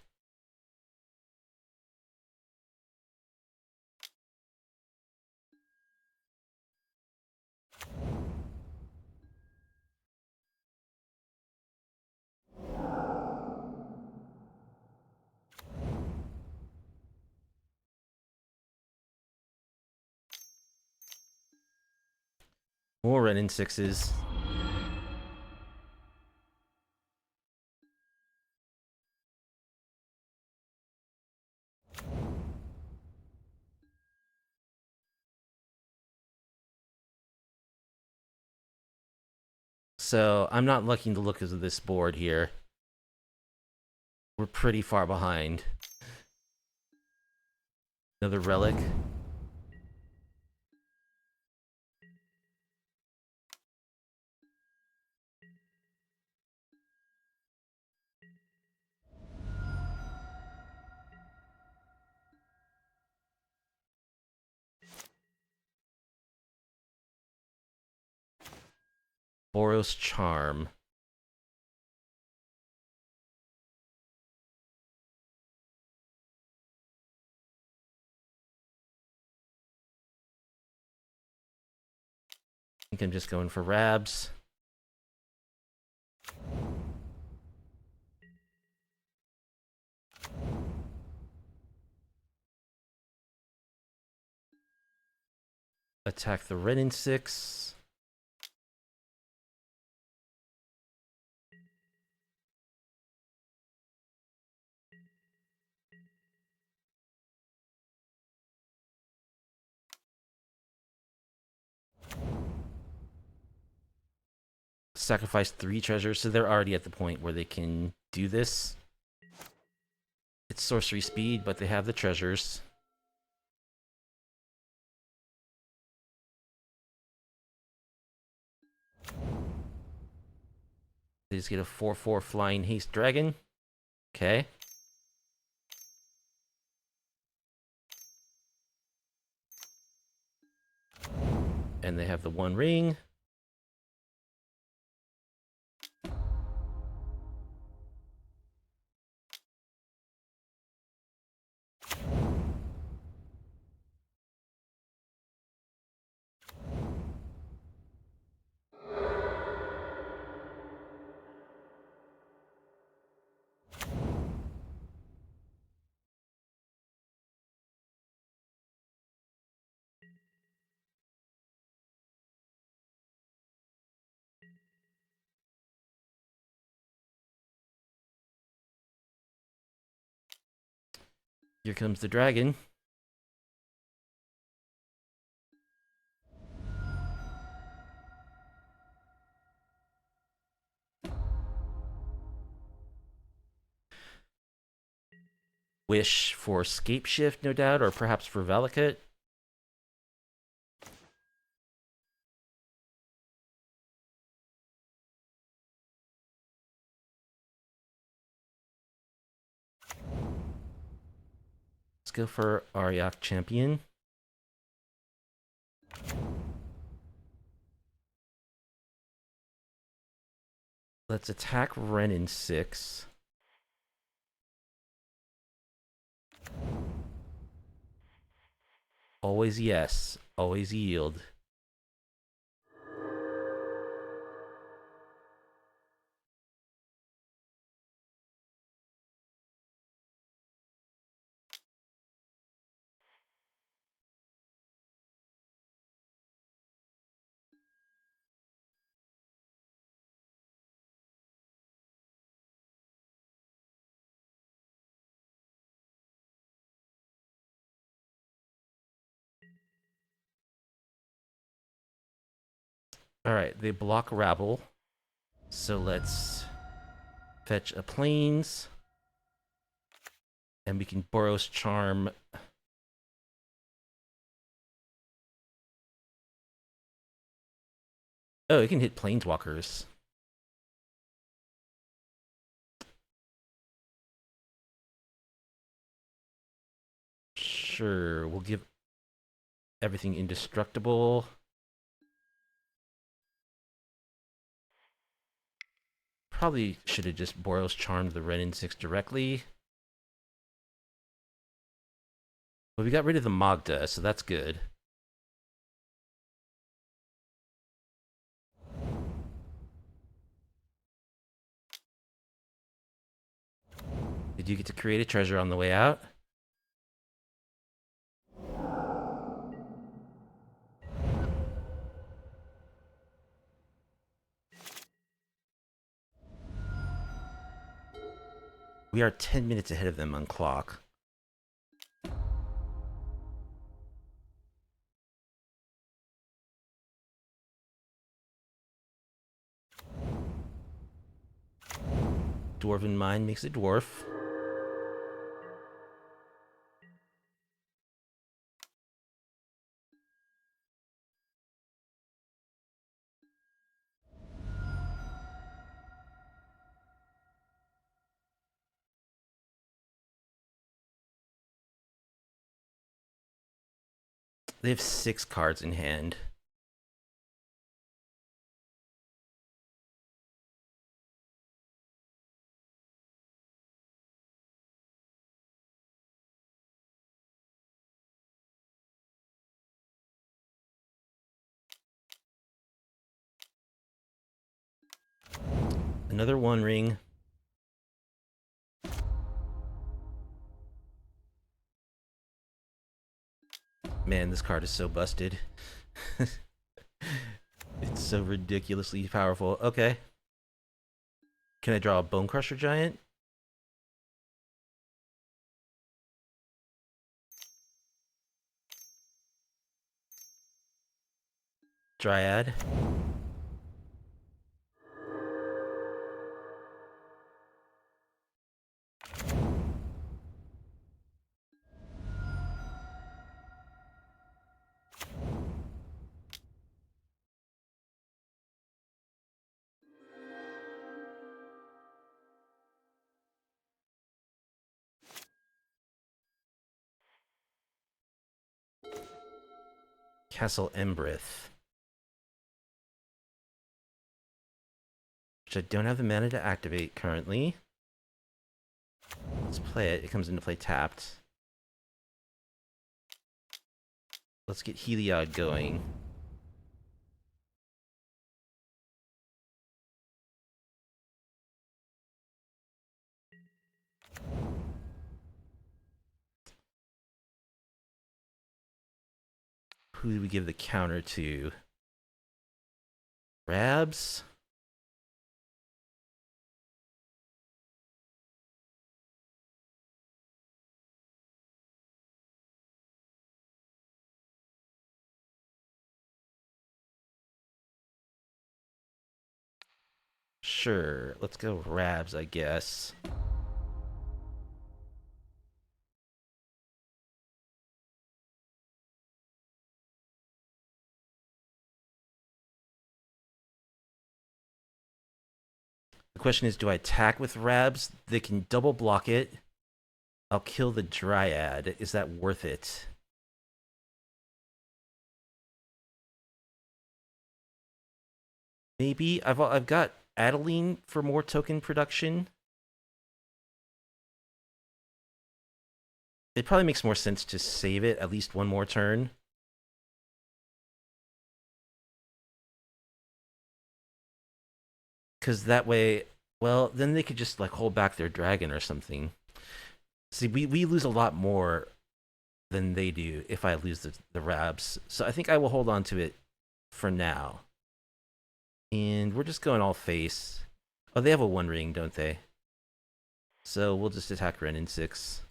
More Renin 6s. So I'm not liking the look of this board here. We're pretty far behind. Another relic. Boros Charm. I think I'm just going for Rabs. Attack the Renin 6. Sacrifice 3 treasures, so they're already at the point where they can do this. It's sorcery speed, but they have the treasures. They just get a 4/4 flying haste dragon. Okay. And they have the 1 ring. Here comes the dragon. Wish for Scape Shift, no doubt, or perhaps for Valakut. Let's go for Auriok Champion. Let's attack Renin 6. Always yes. Always yield. Alright, they block Rabble. So let's fetch a Plains. And we can Boros Charm. Oh, it can hit Planeswalkers. Sure, we'll give everything indestructible. Probably should have just Boros Charmed the Renin 6 directly. But we got rid of the Magda, so that's good. Did you get to create a treasure on the way out? We are 10 minutes ahead of them on clock. Dwarven Mind makes a dwarf. They have 6 cards in hand. Another One Ring. Man, this card is so busted. It's so ridiculously powerful. Okay. Can I draw a Bonecrusher Giant? Dryad. Castle Embereth. Which I don't have the mana to activate currently. Let's play it. It comes into play tapped. Let's get Heliod going. Who do we give the counter to? Rabs? Sure, let's go Rabs, I guess. The question is, do I attack with Rabs? They can double block it. I'll kill the Dryad. Is that worth it? Maybe. I've got Adeline for more token production. It probably makes more sense to save it at least one more turn. Because that way, well, then they could just like hold back their dragon or something. See, we lose a lot more than they do if I lose the Rabs. So I think I will hold on to it for now. And we're just going all face. Oh, they have a One Ring, don't they? So we'll just attack Ren in 6.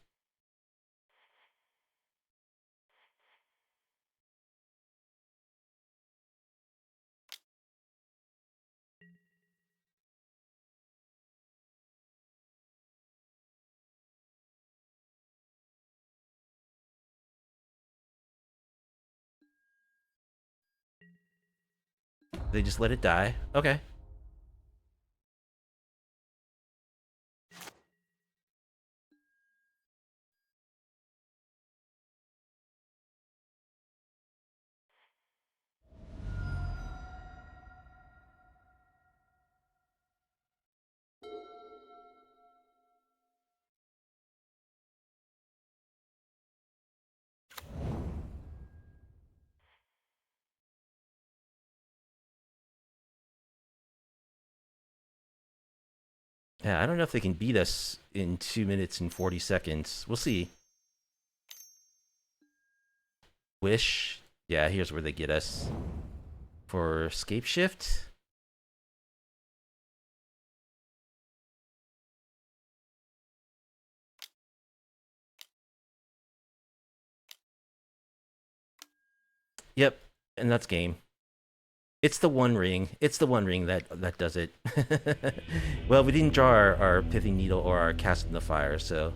They just let it die. Okay. Yeah, I don't know if they can beat us in 2 minutes and 40 seconds. We'll see. Wish. Yeah, here's where they get us. For Scape Shift. Yep, and that's game. It's the One Ring. It's the One Ring that does it. Well, we didn't draw our Pithing Needle or our Cast in the Fire, so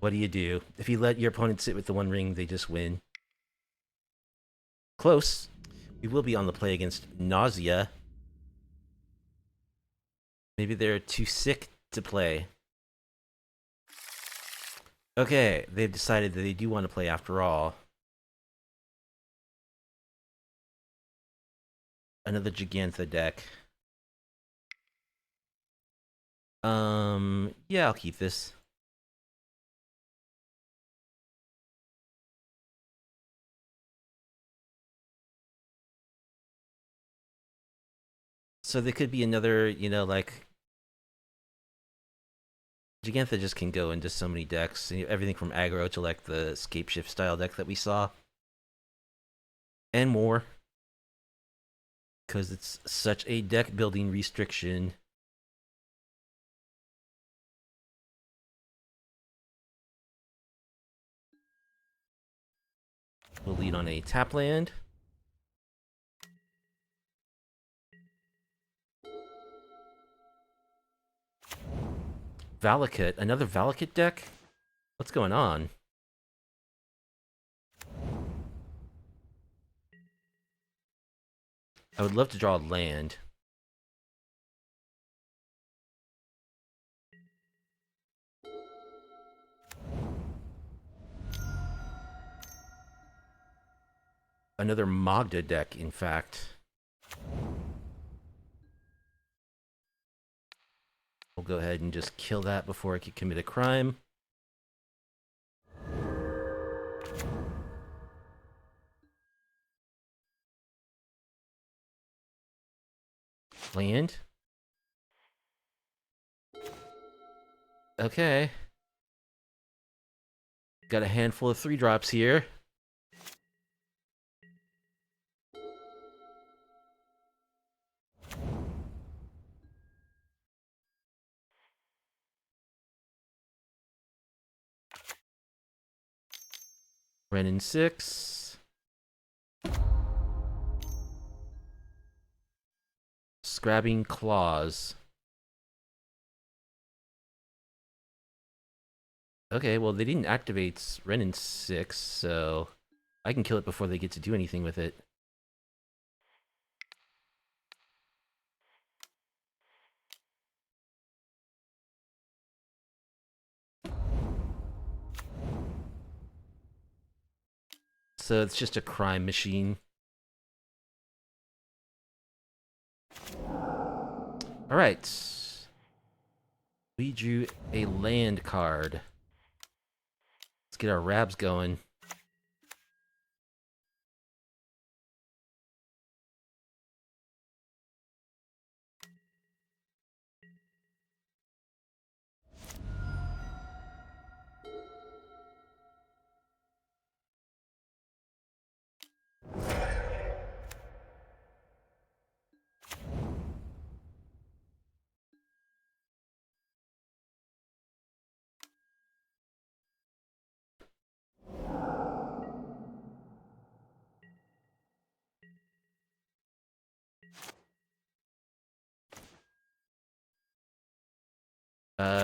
what do? If you let your opponent sit with the One Ring, they just win. Close. We will be on the play against Nausea. Maybe they're too sick to play. Okay, they've decided that they do want to play after all. Another Gigantha deck. Yeah, I'll keep this. So there could be another, like Gigantha just can go into so many decks. Everything from aggro to like the Scape Shift style deck that we saw. And more. Because it's such a deck building restriction. We'll lead on a tap land. Valakut. Another Valakut deck? What's going on? I would love to draw a land. Another Magda deck, in fact. We'll go ahead and just kill that before it could commit a crime. Land. Okay. Got a handful of 3-drops here. Renin 6. Scrabbing Claws. Okay, well, they didn't activate Renin 6, so I can kill it before they get to do anything with it. So it's just a crime machine. Alright. We drew a land card. Let's get our Rabs going.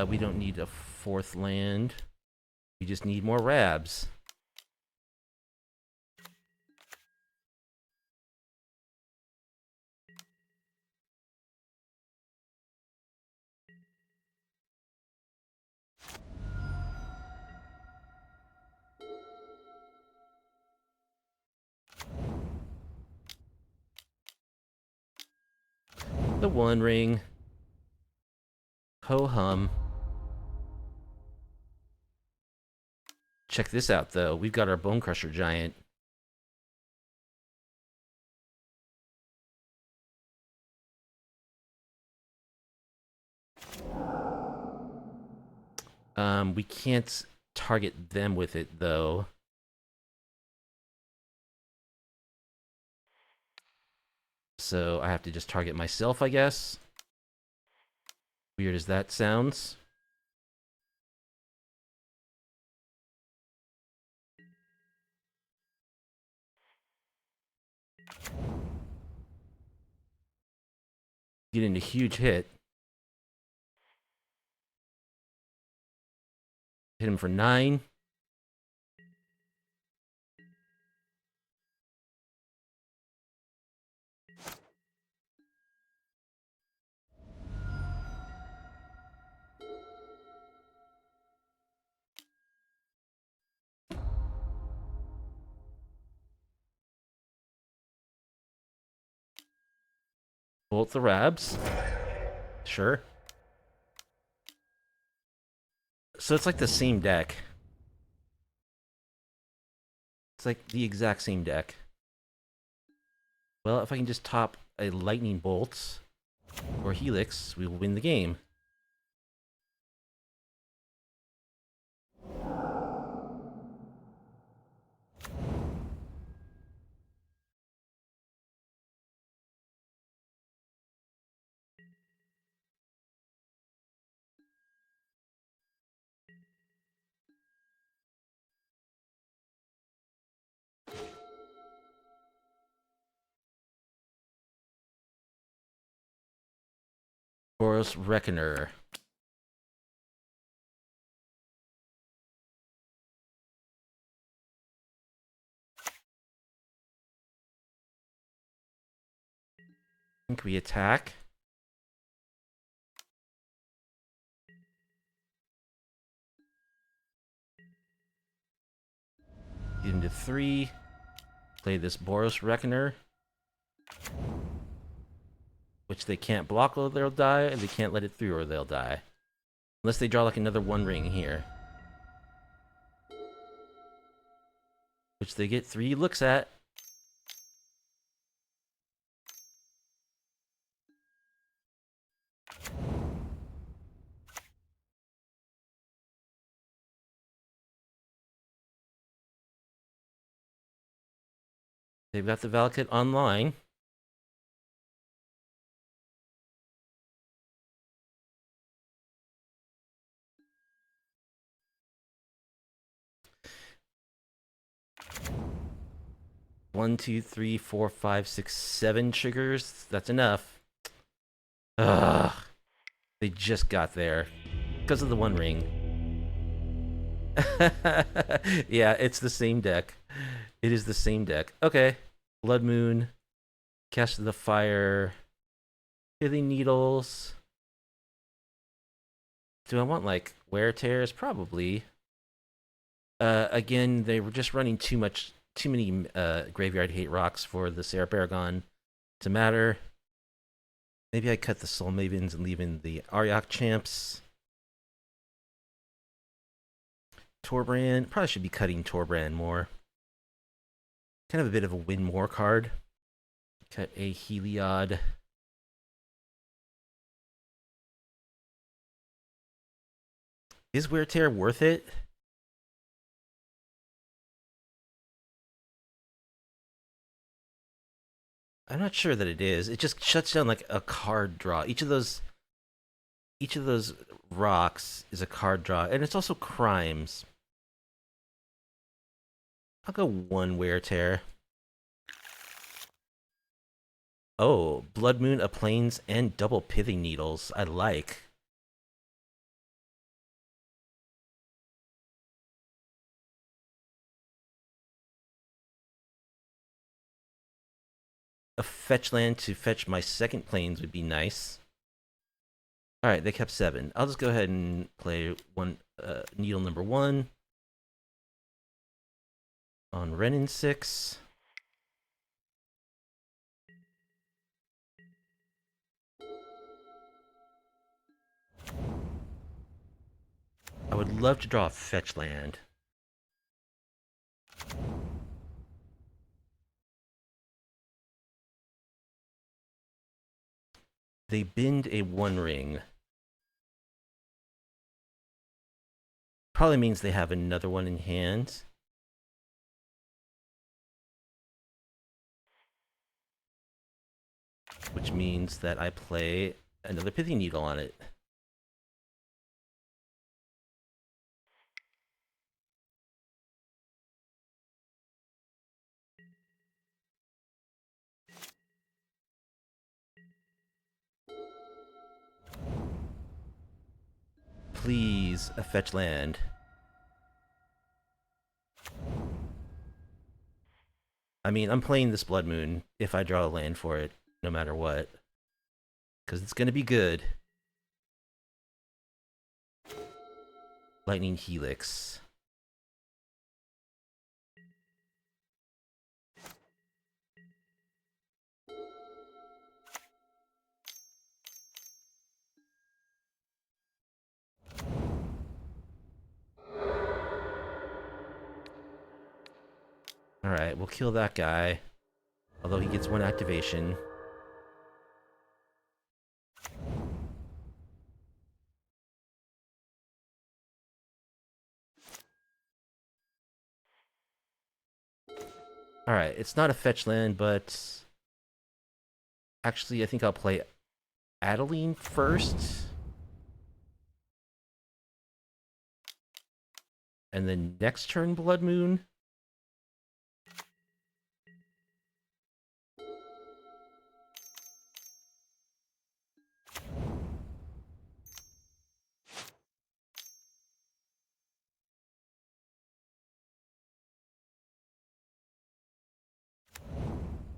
We don't need a 4th land. We just need more Rabs. The One Ring. Ho-hum. Check this out, though. We've got our Bonecrusher Giant. We can't target them with it, though. So I have to just target myself, I guess. Weird as that sounds. Get into huge hit. Hit him for 9. Bolt the Rabs. Sure. So it's like the same deck. It's like the exact same deck. Well, if I can just top a Lightning Bolt or Helix, we will win the game. Boros Reckoner. Can we attack? Get into 3. Play this Boros Reckoner. Which they can't block or they'll die, and they can't let it through or they'll die. Unless they draw like another 1 ring here. Which they get 3 looks at. They've got the Valakut online. One, two, three, four, five, six, 7 triggers. That's enough. Ugh. They just got there. Because of the 1 ring. Yeah, it's the same deck. It is the same deck. Okay. Blood Moon. Cast of the Fire. Pithing Needles. Do I want, like, Wear Tears? Probably. Again, they were just running too many Graveyard Hate rocks for the Serra Paragon to matter. Maybe I cut the Soul Mavens and leave in the Auriok Champs. Torbrand. Probably should be cutting Torbrand more. Kind of a bit of a win more card. Cut a Heliod. Is Wear Tear worth it? I'm not sure that it is. It just shuts down like a card draw. Each of those rocks is a card draw, and it's also crimes. I'll go 1 Wear Tear. Oh, Blood Moon, a Plains, and double Pithing Needles. I like. A fetch land to fetch my second Plains would be nice. Alright, they kept 7. I'll just go ahead and play Needle number 1. On Renin 6. I would love to draw a fetch land. They bend a 1 ring. Probably means they have another one in hand. Which means that I play another Pithing Needle on it. please, a fetch land. I mean, I'm playing this Blood Moon if I draw a land for it, no matter what. Because it's going to be good. Lightning Helix. Alright, we'll kill that guy. Although he gets one activation. Alright, it's not a fetch land, but... Actually, I think I'll play Adeline first. And then next turn, Blood Moon.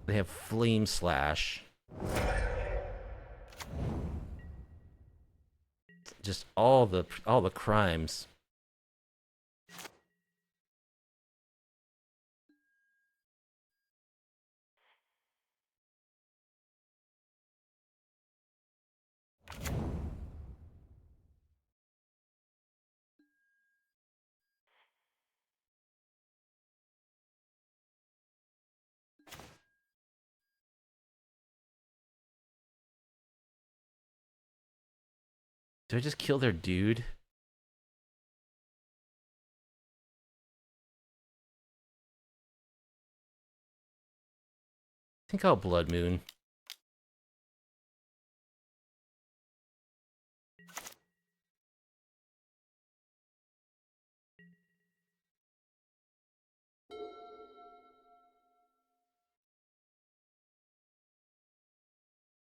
They have Flame Slash. Just all the crimes. Do I just kill their dude? I think I'll Blood Moon.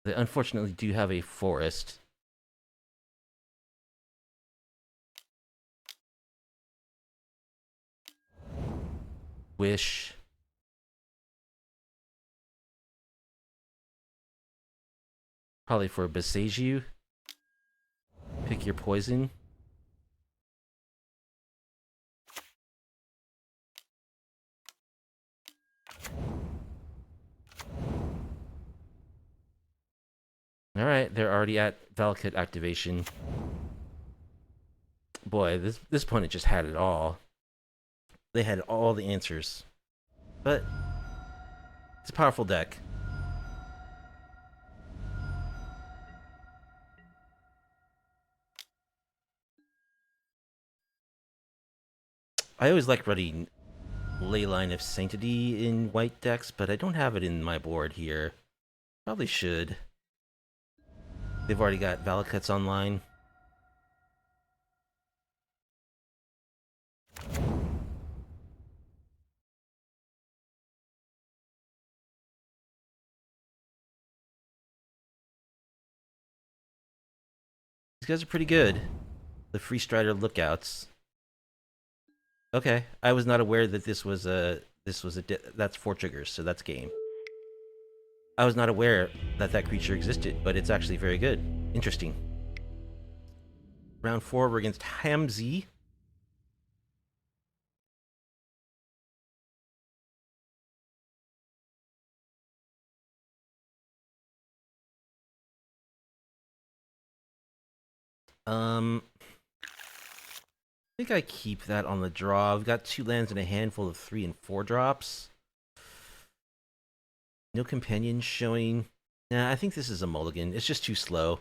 They unfortunately do have a forest. Wish. Probably for Besage you. Pick your poison. Alright, they're already at Valakut activation. Boy, this opponent just had it all. They had all the answers. But it's a powerful deck. I always like running Leyline of Sanctity in white decks, but I don't have it in my board here. Probably should. They've already got Valakuts online. These guys are pretty good. The Free Strider Lookouts. Okay, I was not aware that this was a that's 4 triggers, so that's game. I was not aware that that creature existed, but it's actually very good. Interesting. Round 4, we're against Hamzi. I think I keep that on the draw. I've got 2 lands and a handful of 3 and 4 drops. No companions showing. Nah, I think this is a mulligan. It's just too slow.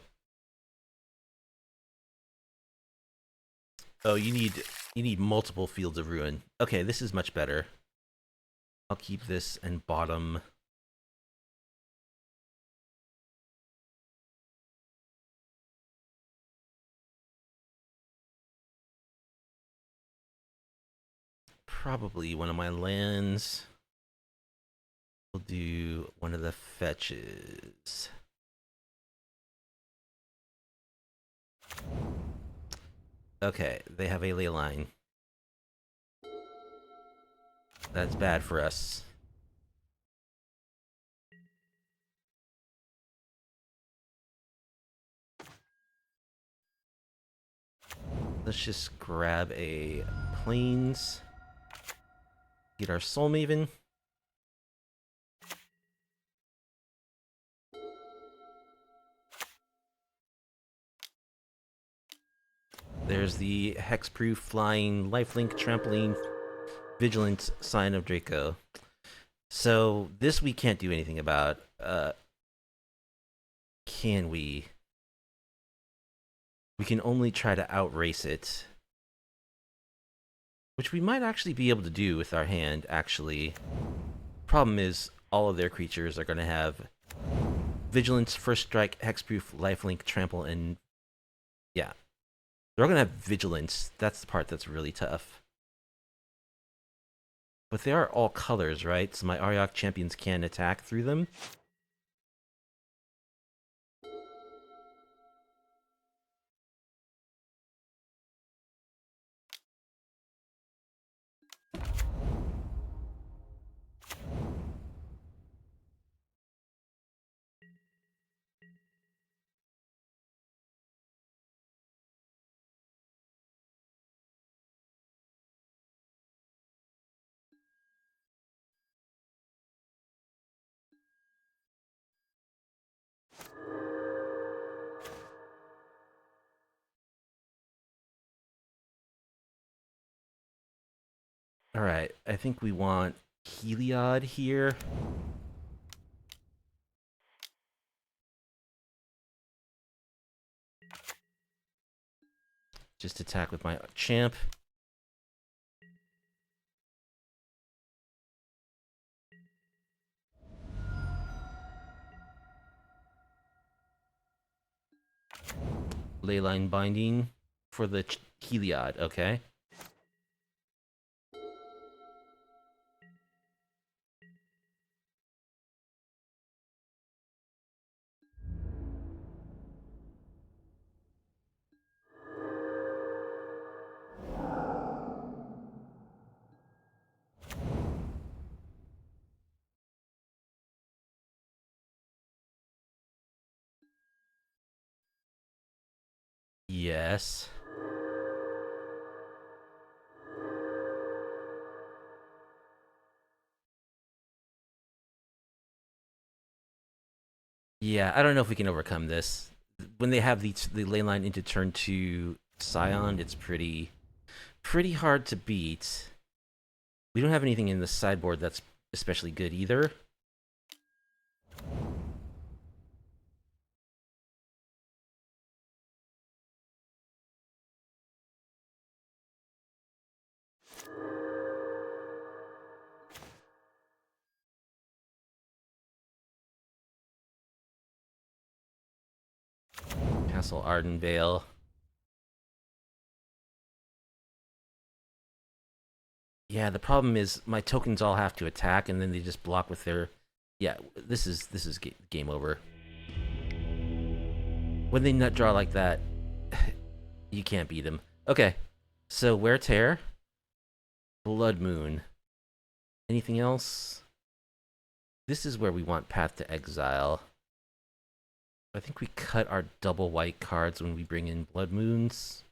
Oh, you need multiple Fields of Ruin. Okay, this is much better. I'll keep this and bottom. Probably one of my lands. We'll do one of the fetches. Okay, they have a ley line. That's bad for us. Let's just grab a plains. Get our Soul Maven. There's the hexproof flying lifelink trampoline vigilant sign of Draco. So this we can't do anything about. Can we? We can only try to outrace it. Which we might actually be able to do with our hand, actually. Problem is, all of their creatures are going to have Vigilance, First Strike, Hexproof, Lifelink, Trample, and... yeah. They're all going to have Vigilance. That's the part that's really tough. But they are all colors, right? So my Auriok Champions can attack through them. Alright, I think we want Heliod here. Just attack with my champ. Leyline Binding for the Heliod, okay. Yes. Yeah, I don't know if we can overcome this. When they have the ley line into turn 2 Scion, it's pretty hard to beat. We don't have anything in the sideboard that's especially good either. Castle Ardenvale. Yeah, the problem is my tokens all have to attack, and then they just block with their... yeah, this is game over. When they nut draw like that, you can't beat them. Okay, so Wear Tear, Blood Moon. Anything else? This is where we want Path to Exile. I think we cut our double white cards when we bring in Blood Moons.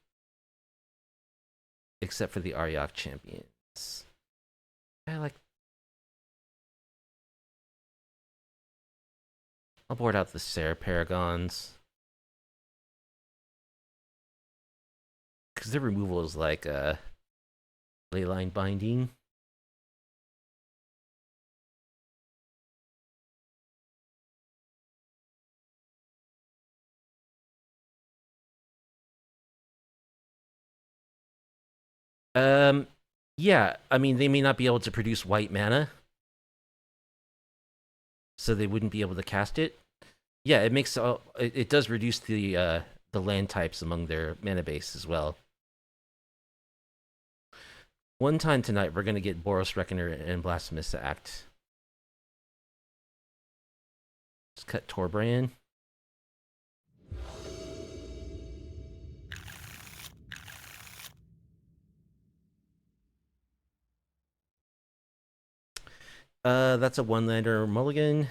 Except for the Auriok Champions. I like... I'll board out the Serra Paragons. Because their removal is like Leyline Binding. Yeah, I mean, they may not be able to produce white mana, so they wouldn't be able to cast it. Yeah, it makes it does reduce the land types among their mana base as well. One time tonight, we're gonna get Boros Reckoner and Blasphemous Act. Just cut Torbran. That's a one-lander mulligan.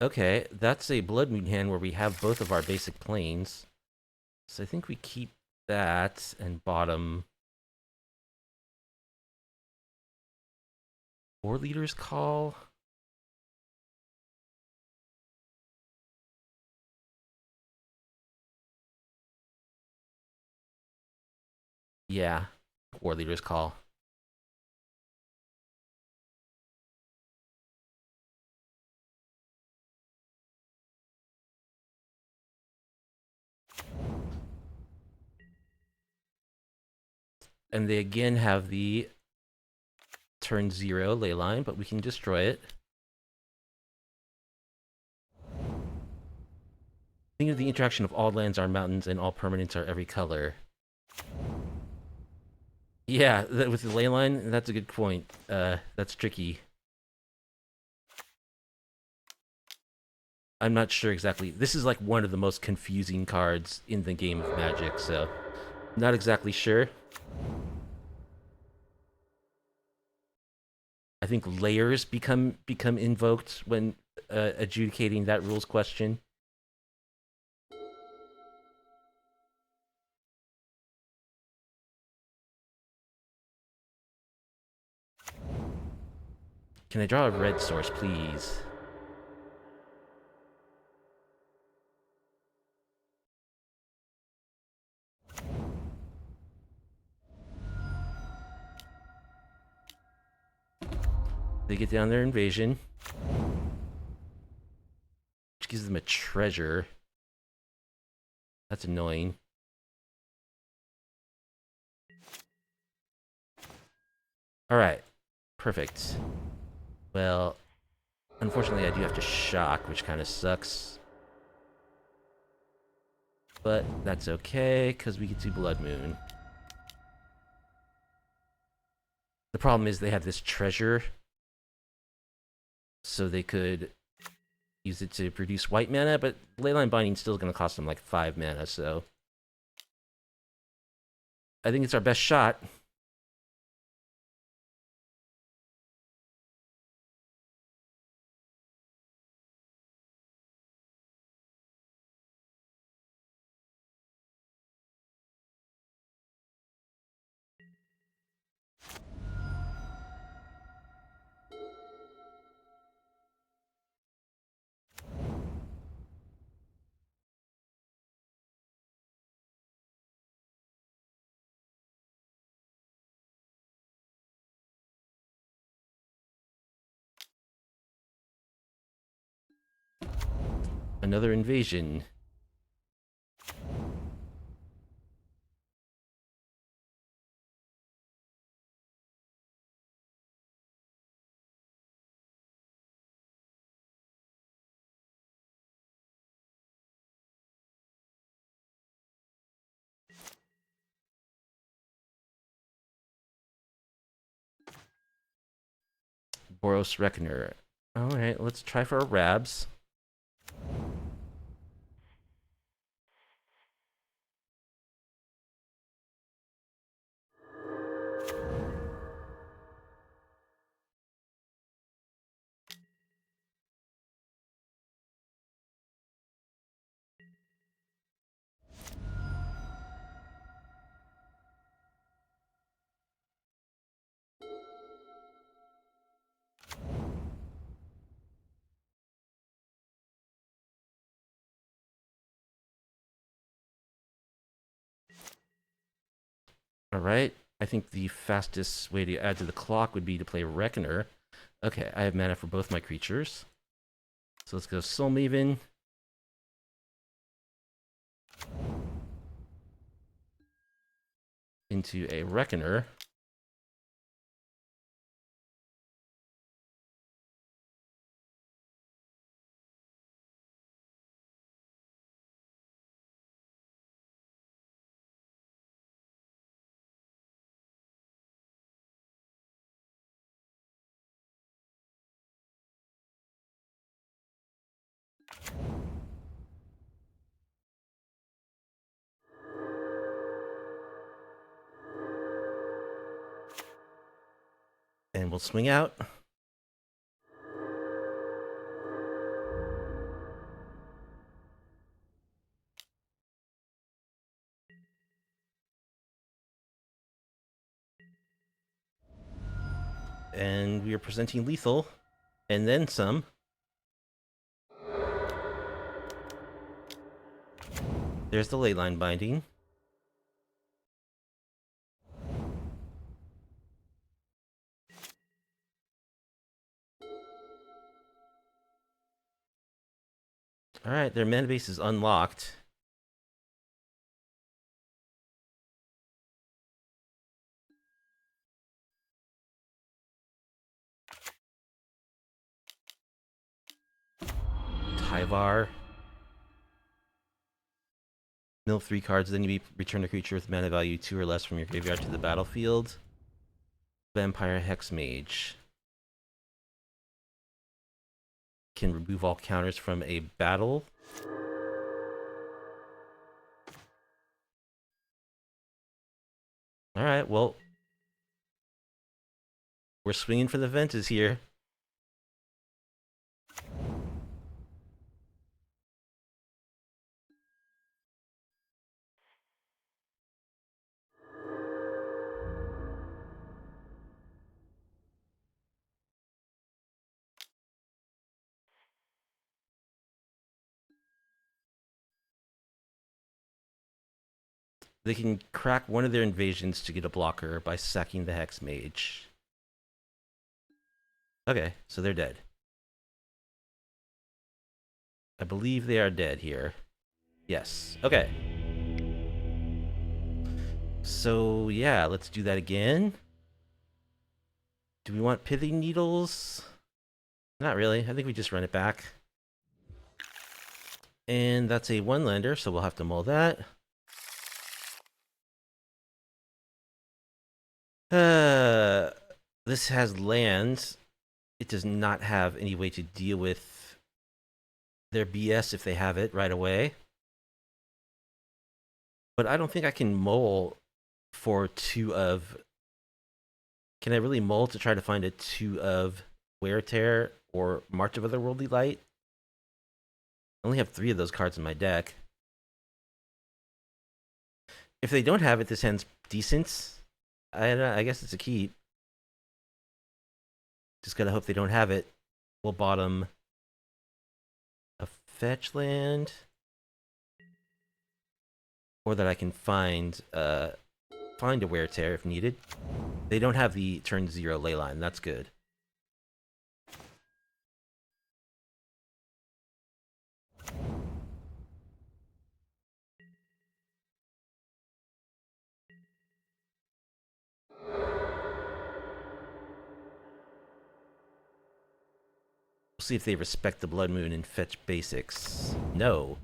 Okay, that's a Blood Moon hand where we have both of our basic planes. So I think we keep that and bottom. Warleader's Call. Yeah, Warleader's Call. And they again have the turn 0 ley line, but we can destroy it. Think of the interaction of all lands are mountains and all permanents are every color. Yeah, with the ley line, that's a good point. That's tricky. I'm not sure exactly. This is like one of the most confusing cards in the game of Magic, so not exactly sure. I think layers become invoked when adjudicating that rules question. Can I draw a red source, please? They get down their invasion, which gives them a treasure. That's annoying. Alright, perfect. Well, unfortunately I do have to shock, which kind of sucks. But that's okay, because we get to Blood Moon. The problem is they have this treasure, so they could use it to produce white mana, but Leyline Binding still going to cost them like 5 mana, so I think it's our best shot. Another invasion. Boros Reckoner. Alright, let's try for a Rabs. Alright, I think the fastest way to add to the clock would be to play Reckoner. Okay, I have mana for both my creatures. So let's go Soulmaven. Into a Reckoner. And we'll swing out. And we are presenting lethal, and then some. There's the leyline binding. Alright, their mana base is unlocked. Tyvar. Mill 3 cards, then you return a creature with mana value 2 or less from your graveyard to the battlefield. Vampire Hexmage. Can remove all counters from a battle. Alright, well, we're swinging for the Ventus here. They can crack one of their invasions to get a blocker by sacking the Hexmage. Okay, so they're dead. I believe they are dead here. Yes, okay. So, yeah, let's do that again. Do we want Pithing Needles? Not really. I think we just run it back. And that's a one-lander, so we'll have to mull that. This has lands. It does not have any way to deal with their BS if they have it right away. But I don't think I can mull for 2 of... Can I really mull to try to find a 2 of Wear Tear or March of Otherworldly Light? I only have 3 of those cards in my deck. If they don't have it, this hand's decent. I guess it's a keep. Just gotta hope they don't have it. We'll bottom a fetch land. Or that I can find a Wear Tear if needed. They don't have the turn 0 leyline, that's good. We'll see if they respect the Blood Moon and fetch basics. No.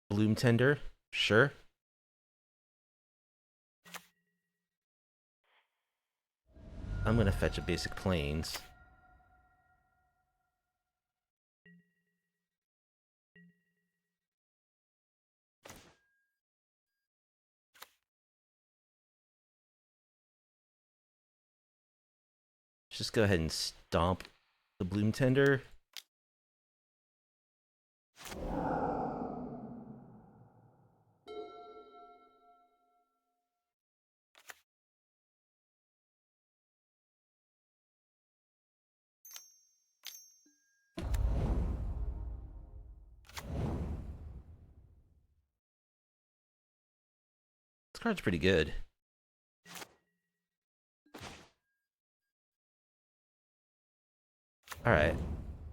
Bloom Tender? Sure. I'm gonna fetch a basic Plains. Just go ahead and stomp the Bloom Tender. This card's pretty good. Alright.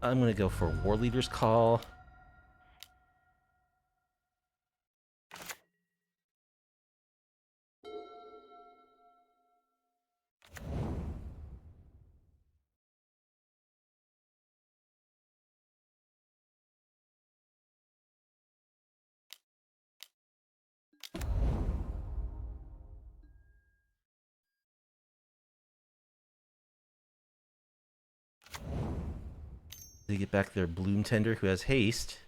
I'm gonna go for Warleader's Call. They get back their Bloom Tender, who has haste.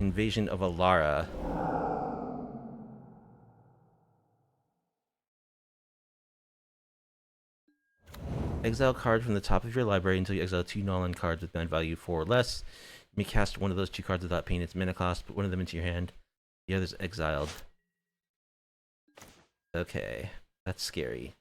Invasion of Alara. Exile card from the top of your library until you exile 2 Nolan cards with mana value 4 or less. You may cast one of those 2 cards without paying its mana cost, put one of them into your hand. The other's exiled. Okay, that's scary.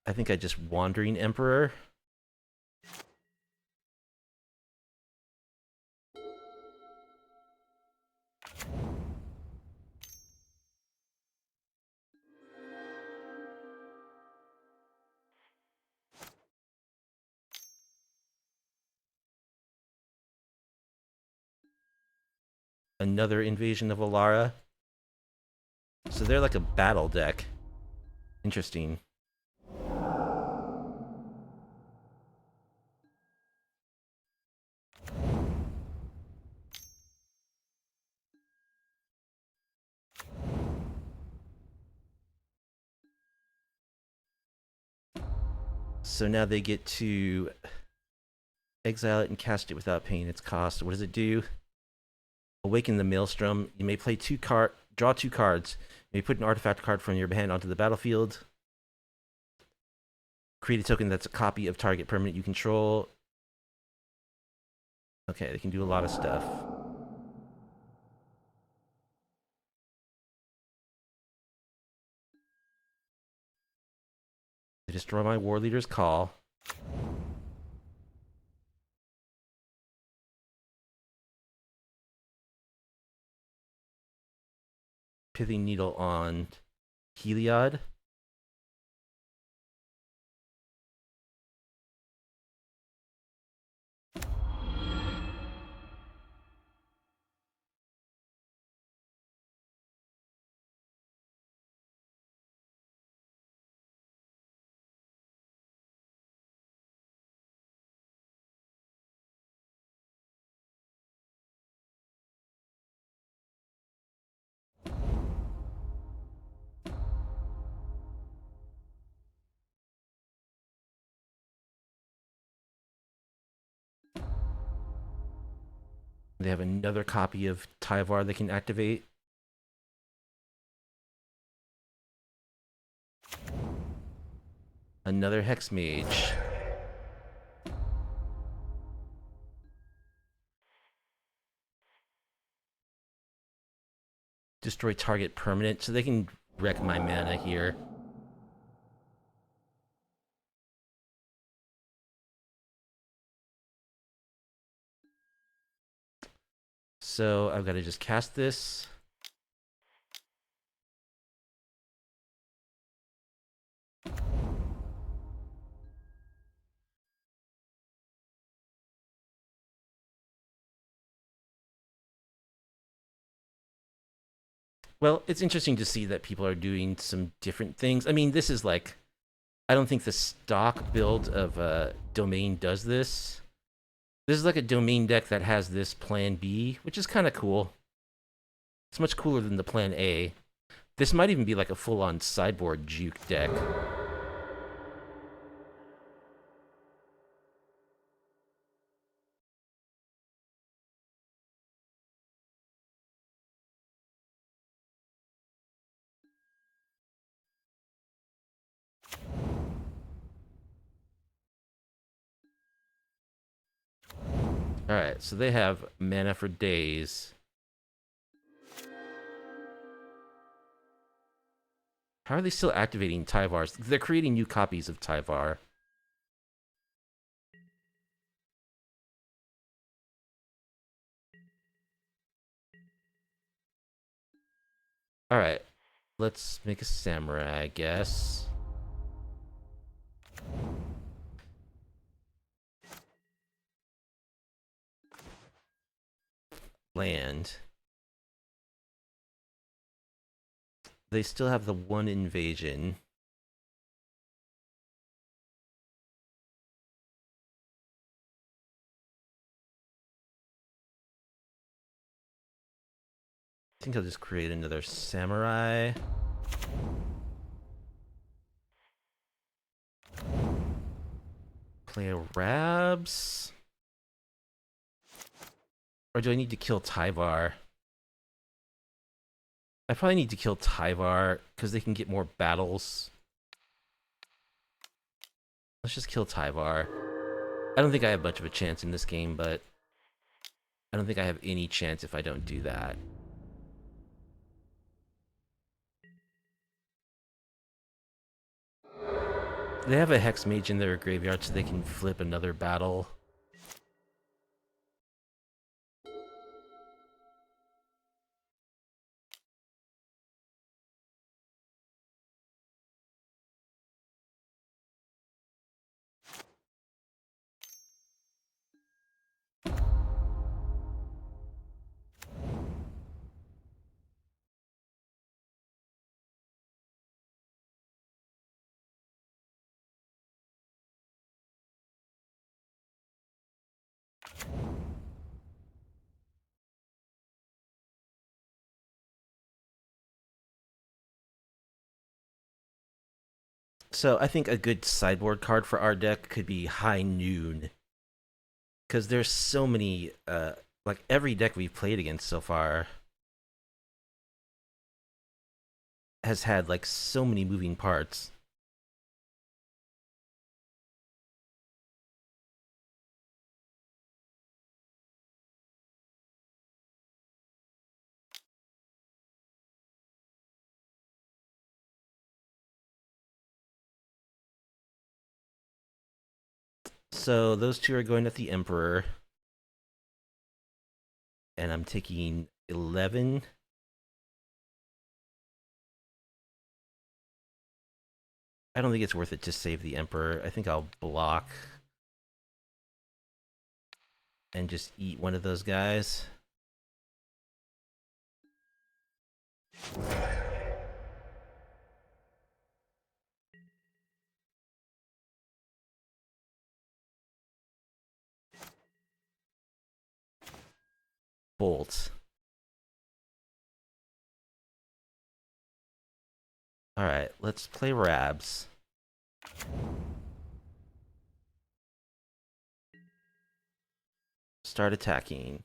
I think I just Wandering Emperor. Another Invasion of Alara. So they're like a battle deck. Interesting. So now they get to exile it and cast it without paying its cost. What does it do? Awaken the Maelstrom. You may play draw 2 cards. You may put an artifact card from your hand onto the battlefield. Create a token that's a copy of target permanent you control. Okay, they can do a lot of stuff. They destroy my Warleader's Call. Pithing Needle on Heliod. They have another copy of Tyvar they can activate. Another Hex Mage. Destroy target permanent, so they can wreck my mana here. So I've got to just cast this. Well, it's interesting to see that people are doing some different things. I mean, this is like, I don't think the stock build of Domain does this. This is like a Domain deck that has this Plan B, which is kind of cool. It's much cooler than the Plan A. This might even be like a full-on sideboard juke deck. Alright, so they have mana for days. How are they still activating Tyvars? They're creating new copies of Tyvar. Alright, let's make a samurai, I guess. land. They still have the one invasion. I think I'll just create another samurai. Play a Rabs. Or do I need to kill Tyvar? I probably need to kill Tyvar because they can get more battles. Let's just kill Tyvar. I don't think I have much of a chance in this game, but I don't think I have any chance if I don't do that. They have a Hex Mage in their graveyard so they can flip another battle. So I think a good sideboard card for our deck could be High Noon. Because there's so many, like every deck we've played against so far has had like so many moving parts. So those two are going at the Emperor. And I'm taking 11. I don't think it's worth it to save the Emperor. I think I'll block and just eat one of those guys. Bolt. Alright, let's play Rabs. Start attacking.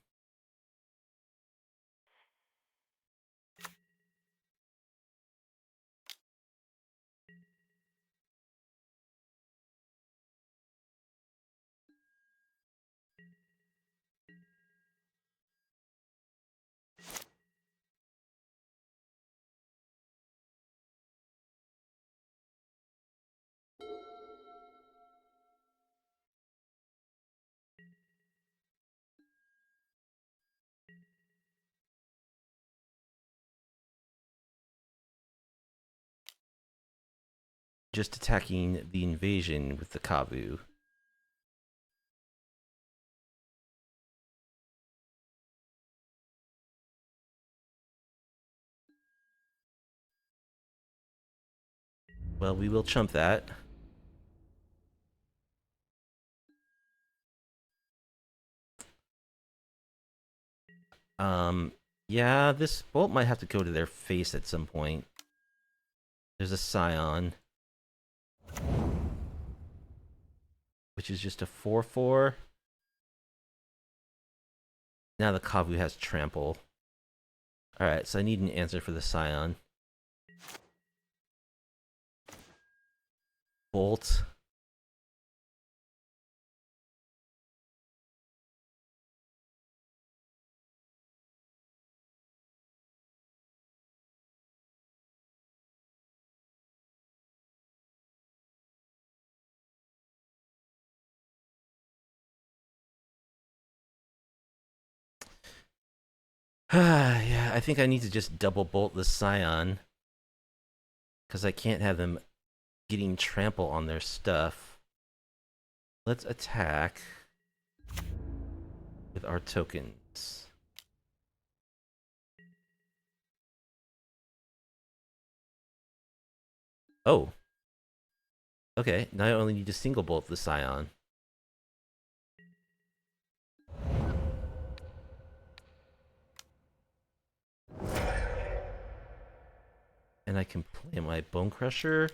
Just attacking the invasion with the Kavu. Well, we will chump that. Yeah, this bolt might have to go to their face at some point. There's a Scion, which is just a 4/4. Now the Kavu has trample. Alright, so I need an answer for the Scion. Bolt. Yeah, I think I need to just double bolt the Scion. Because I can't have them getting trample on their stuff. Let's attack with our tokens. Oh, okay. Now I only need to single bolt the Scion. And I can play my Bonecrusher.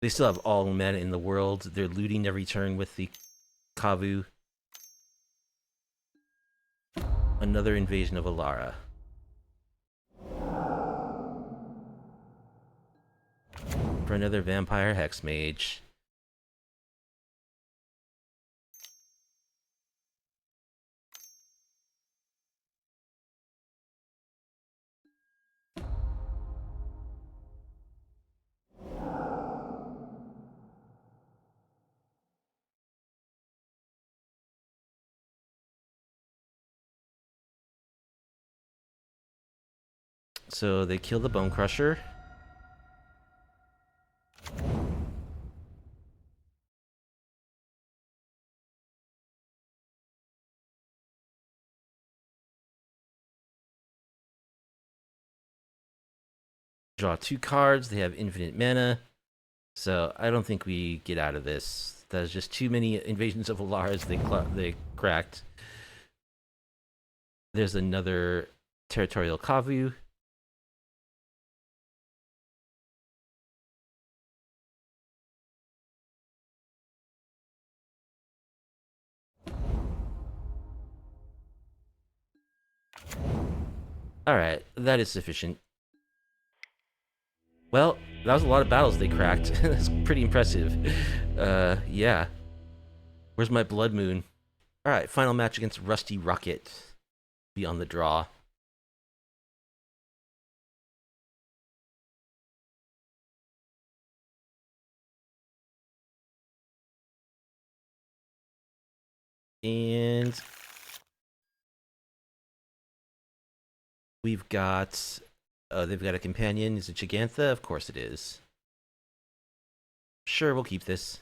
They still have all mana in the world. They're looting every turn with the Kavu. Another invasion of Alara. For another Vampire Hex Mage. So they kill the Bonecrusher. Draw 2 cards. They have infinite mana. So I don't think we get out of this. There's just too many invasions of Alaras they cracked. There's another Territorial Kavu. Alright, that is sufficient. Well, that was a lot of battles they cracked. That's pretty impressive. Yeah. Where's my Blood Moon? Alright, final match against Rusty Rocket. Be on the draw. And we've got... Oh, they've got a companion. Is it Gigantha? Of course it is. Sure, we'll keep this.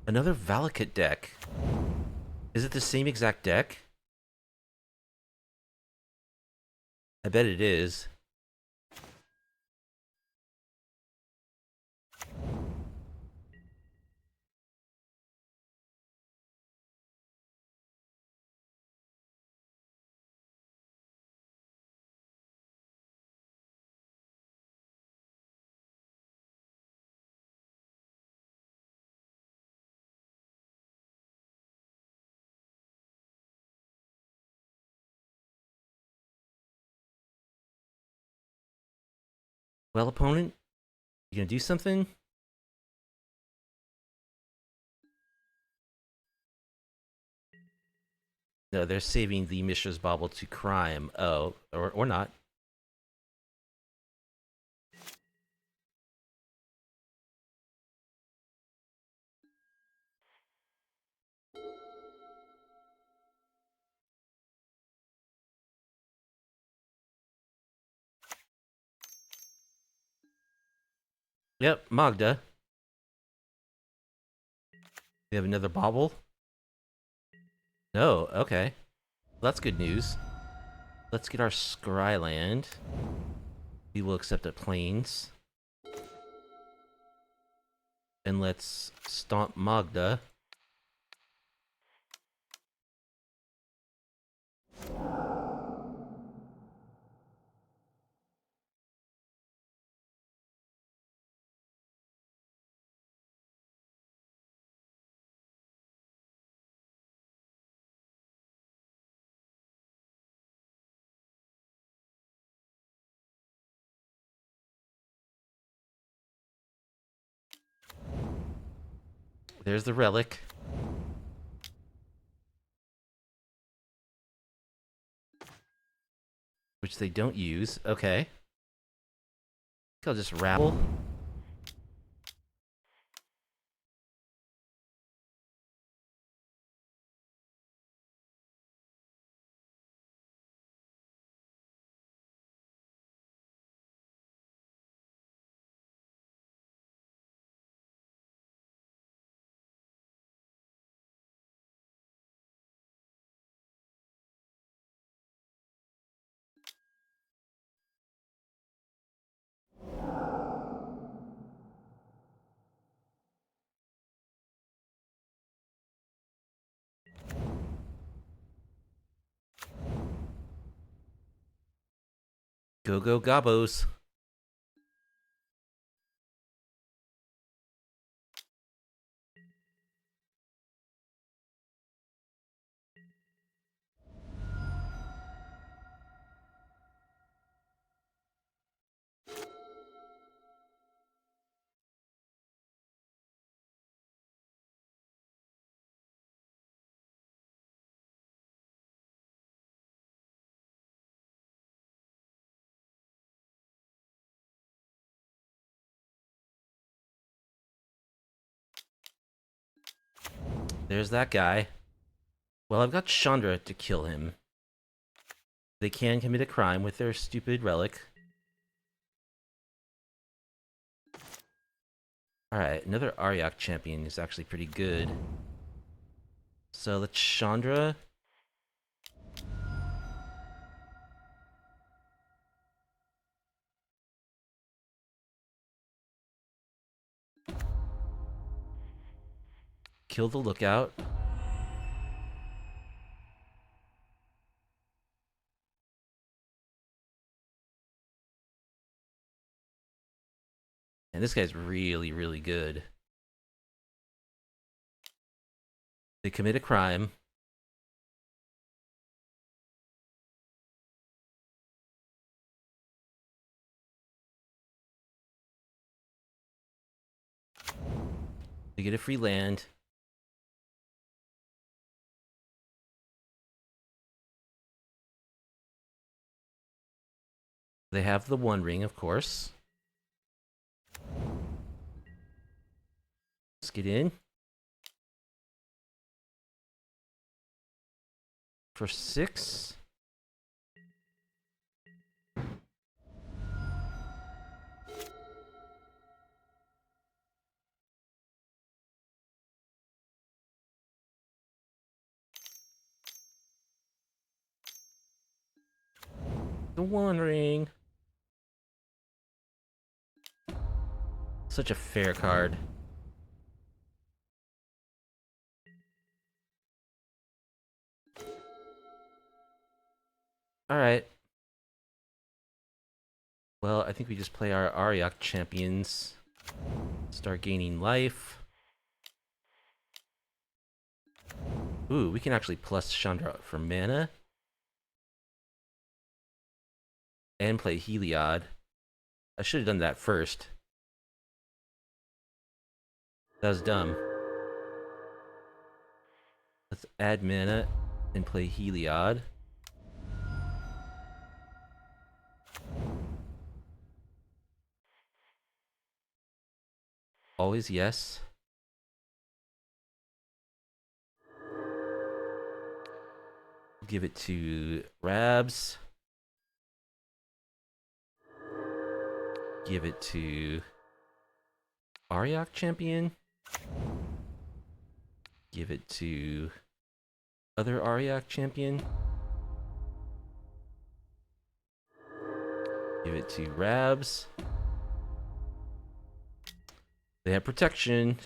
Another Valakut deck. Is it the same exact deck? I bet it is. Well, opponent, you gonna do something? No, they're saving the Mishra's Bauble to crime. Oh, or not. Yep, Magda. We have another Bauble? No, okay. Well, that's good news. Let's get our Scryland. We will accept at Plains. And let's stomp Magda. There's the relic. Which they don't use. Okay. I'll just rabble. Go, go, Gobos. There's that guy. Well, I've got Chandra to kill him. They can commit a crime with their stupid relic. Alright, another Auriok Champion is actually pretty good. So let's Chandra. Kill the lookout. And this guy's really, really good. They commit a crime. They get a free land. They have the One Ring, of course. Let's get in. For 6. The One Ring. Such a fair card. Alright. Well, I think we just play our Auriok Champions. Start gaining life. Ooh, we can actually plus Chandra for mana. And play Heliod. I should have done that first. That was dumb. Let's add mana and play Heliod. Always yes. Give it to Rabs. Give it to Auriok Champion. Give it to other Auriok Champion. Give it to Rabs. They have protection.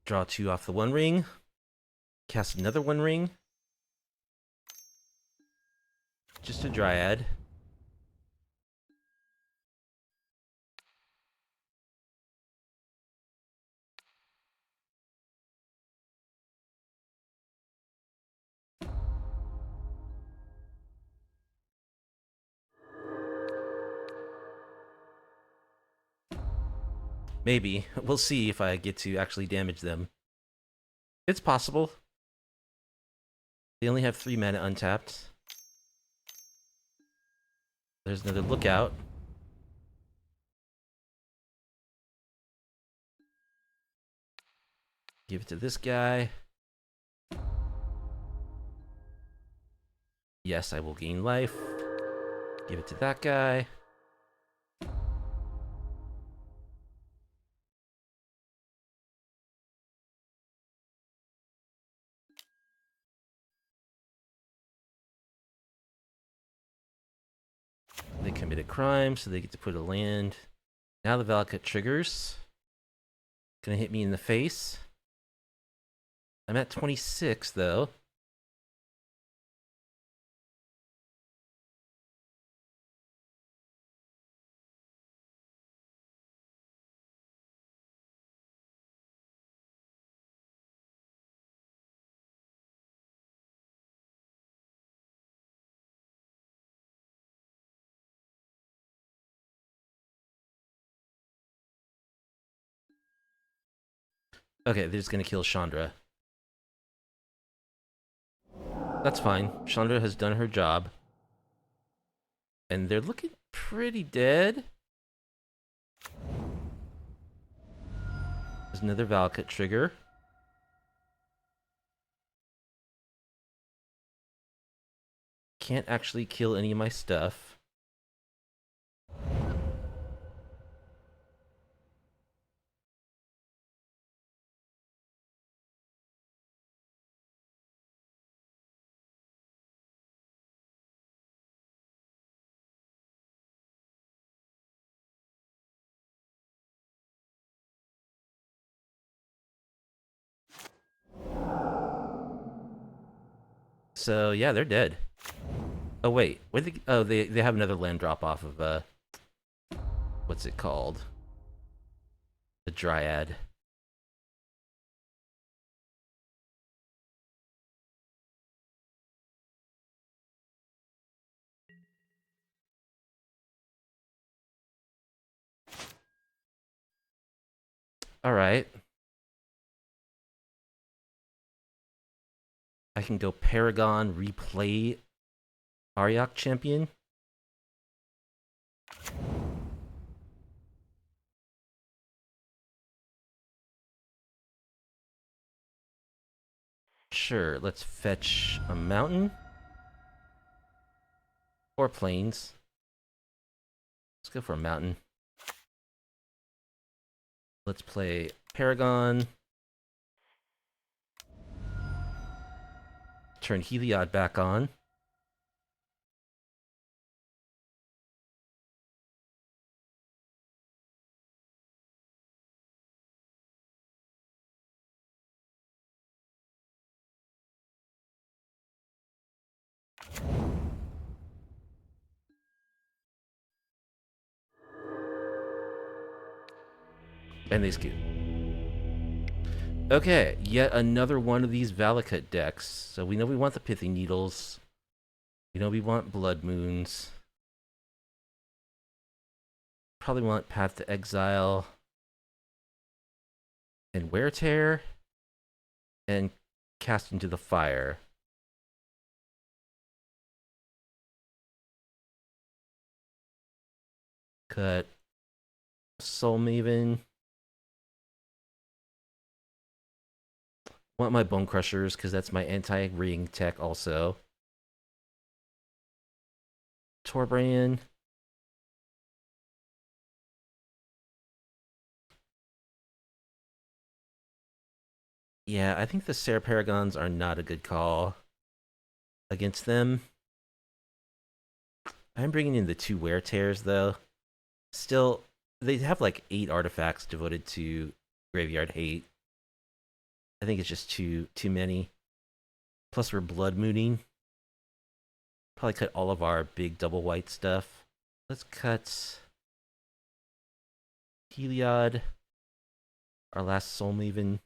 Draw 2 off the One Ring. Cast another One Ring. Just a Dryad. Maybe. We'll see if I get to actually damage them. It's possible. They only have 3 mana untapped. There's another Lookout. Give it to this guy. Yes, I will gain life. Give it to that guy. They committed crime, so they get to put a land. Now the Valakut triggers. Gonna hit me in the face. I'm at 26, though. Okay, they're just gonna kill Chandra. That's fine. Chandra has done her job. And they're looking pretty dead. There's another Valakut trigger. Can't actually kill any of my stuff. So yeah, they're dead. Oh wait, where they? Oh, they have another land drop off of what's it called? The Dryad. All right. I can go Paragon, replay Auriok Champion. Sure, let's fetch a mountain. Or plains. Let's go for a mountain. Let's play Paragon. Turn Heliod back on. And they scoot. Okay, yet another one of these Valakut decks. So we know we want the Pithing Needles. We know we want Blood Moons. Probably want Path to Exile. And Wear Tear. And Cast into the Fire. Cut Soul Maven. Want my Bonecrushers, because that's my anti-ring tech also. Torbrand. Yeah, I think the Serra Paragons are not a good call against them. I'm bringing in the 2 Wear Tears, though. Still, they have like 8 artifacts devoted to Graveyard Hate. I think it's just too many. Plus we're blood mooning. Probably cut all of our big double white stuff. Let's cut Heliod, our last Soul Maven.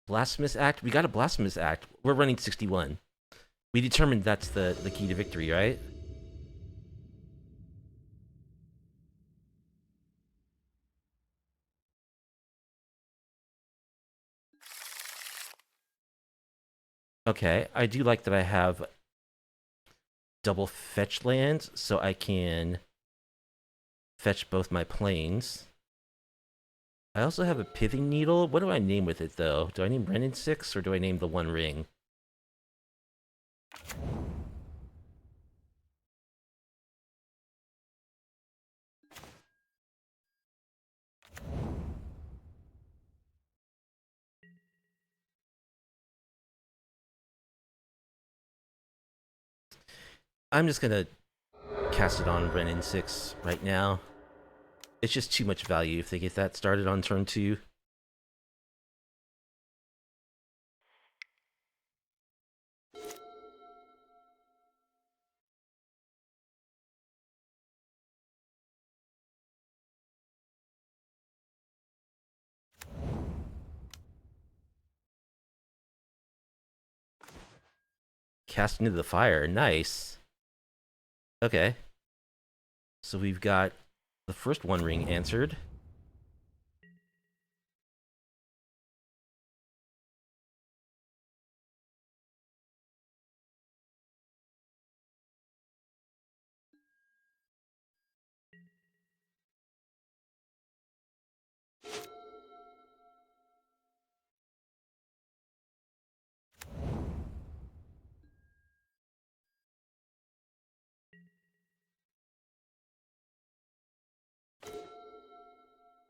Blasphemous Act? We got a Blasphemous Act. We're running 61. We determined that's the key to victory, right? Okay, I do like that I have double fetch lands, so I can fetch both my planes. I also have a Pithing Needle. What do I name with it, though? Do I name Renin 6, or do I name the One Ring? I'm just gonna cast it on Renin 6 right now. It's just too much value if they get that started on turn 2. Cast into the fire. Nice. Okay. So we've got the first One Ring answered.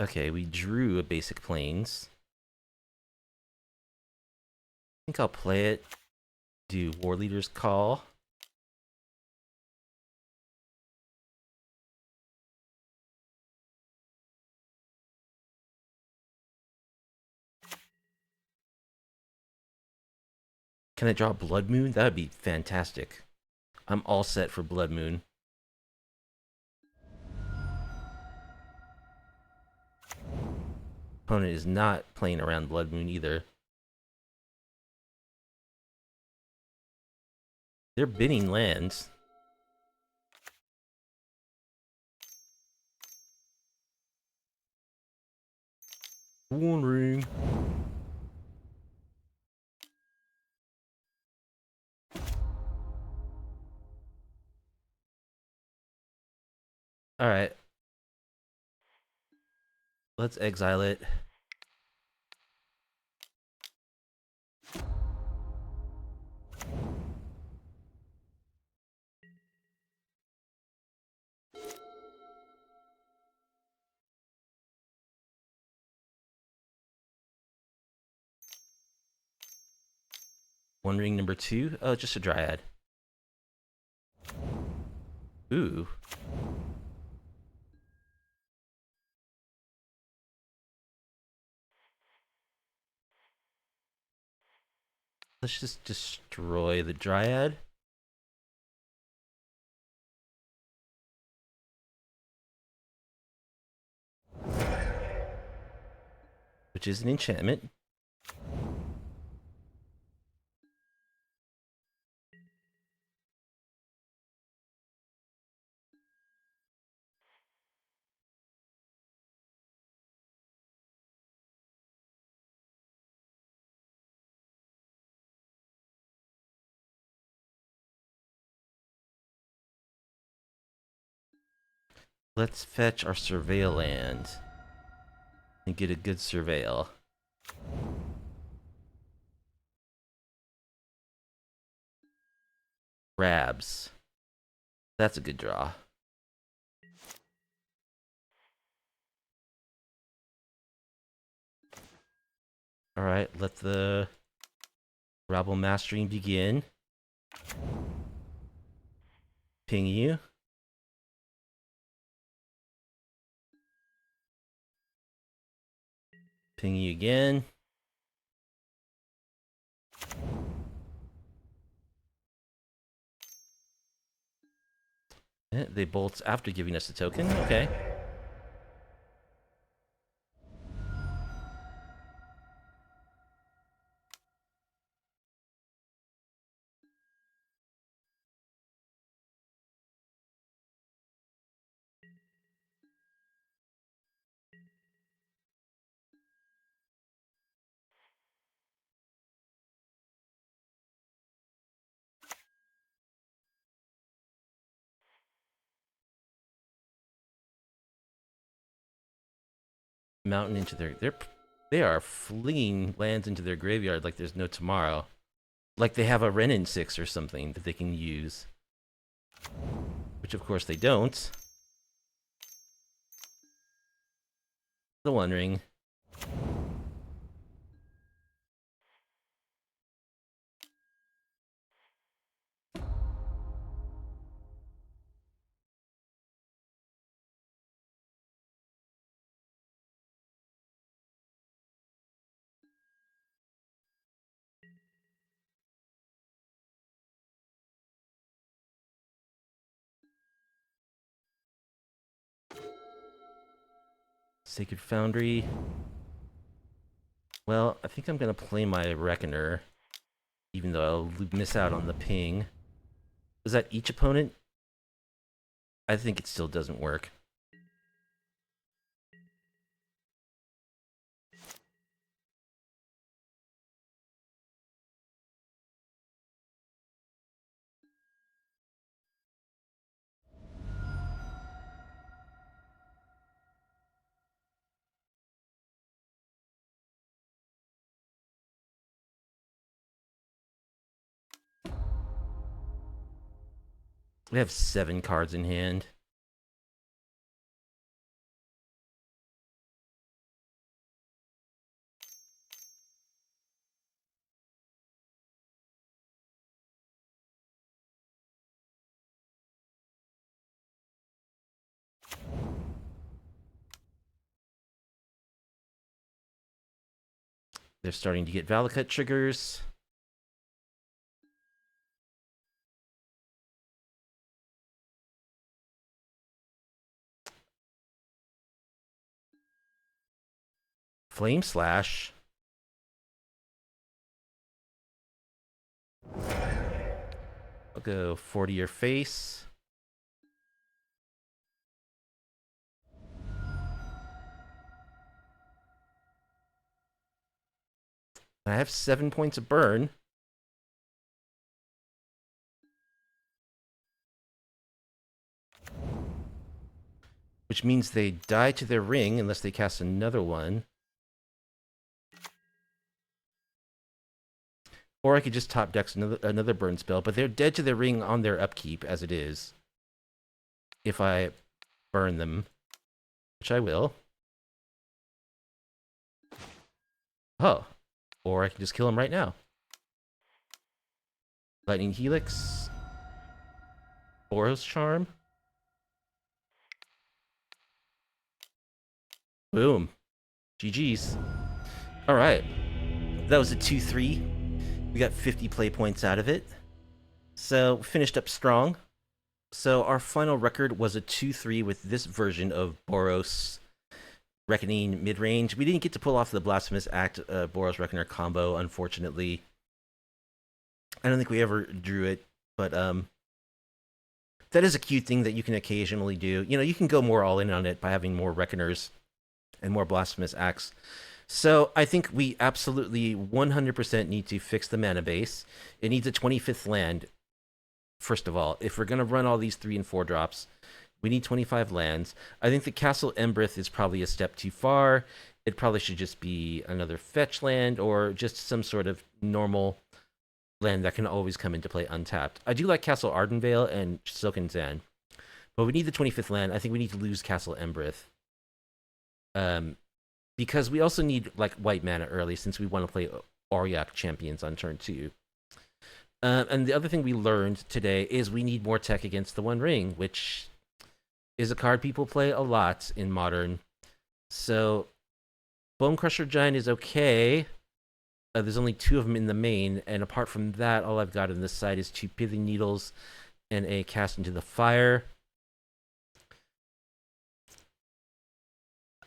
Okay, we drew a basic planes. I think I'll play it. Do Warleader's Call. Can I draw Blood Moon? That would be fantastic. I'm all set for Blood Moon. Opponent is not playing around Blood Moon either. They're bidding lands. One Ring. Alright. Let's exile it. One Ring number 2. Oh, just a Dryad. Ooh. Let's just destroy the Dryad. Which is an enchantment. Let's fetch our Surveil land and get a good Surveil. Grabs. That's a good draw. Alright, let the Rabble-mastering begin. Ping you. Ping you again. They bolt after giving us the token. Okay. Mountain into they are flinging lands into their graveyard like there's no tomorrow. Like they have a Renin 6 or something that they can use. Which of course they don't. The One Ring. Sacred Foundry. Well, I think I'm gonna play my Reckoner, even though I'll miss out on the ping. Is that each opponent? I think it still doesn't work. We have 7 cards in hand. They're starting to get Valakut triggers. Flame Slash. I'll go 40 your face. I have 7 points of burn. Which means they die to their ring unless they cast another one. Or I could just top deck another burn spell, but they're dead to their ring on their upkeep as it is. If I burn them, which I will. Oh, or I can just kill them right now. Lightning Helix. Boros Charm. Boom. GG's. Alright. That was a 2-3. We got 50 play points out of it. So, finished up strong. So, our final record was a 2-3 with this version of Boros Reckoning mid-range. We didn't get to pull off the Blasphemous Act Boros Reckoner combo, unfortunately. I don't think we ever drew it, but that is a cute thing that you can occasionally do. You know, you can go more all in on it by having more Reckoners and more Blasphemous Acts. So I think we absolutely 100% need to fix the mana base. It needs a 25th land, first of all. If we're going to run all these 3 and 4 drops, we need 25 lands. I think the Castle Embereth is probably a step too far. It probably should just be another fetch land or just some sort of normal land that can always come into play untapped. I do like Castle Ardenvale and Silken Sand, but we need the 25th land. I think we need to lose Castle Embereth. Because we also need like white mana early since we want to play Auriok Champions on turn 2. And the other thing we learned today is we need more tech against the One Ring, which is a card people play a lot in Modern. So Bonecrusher Giant is okay. There's only 2 of them in the main, and apart from that, all I've got on this side is 2 Pithing Needles and a Cast into the Fire.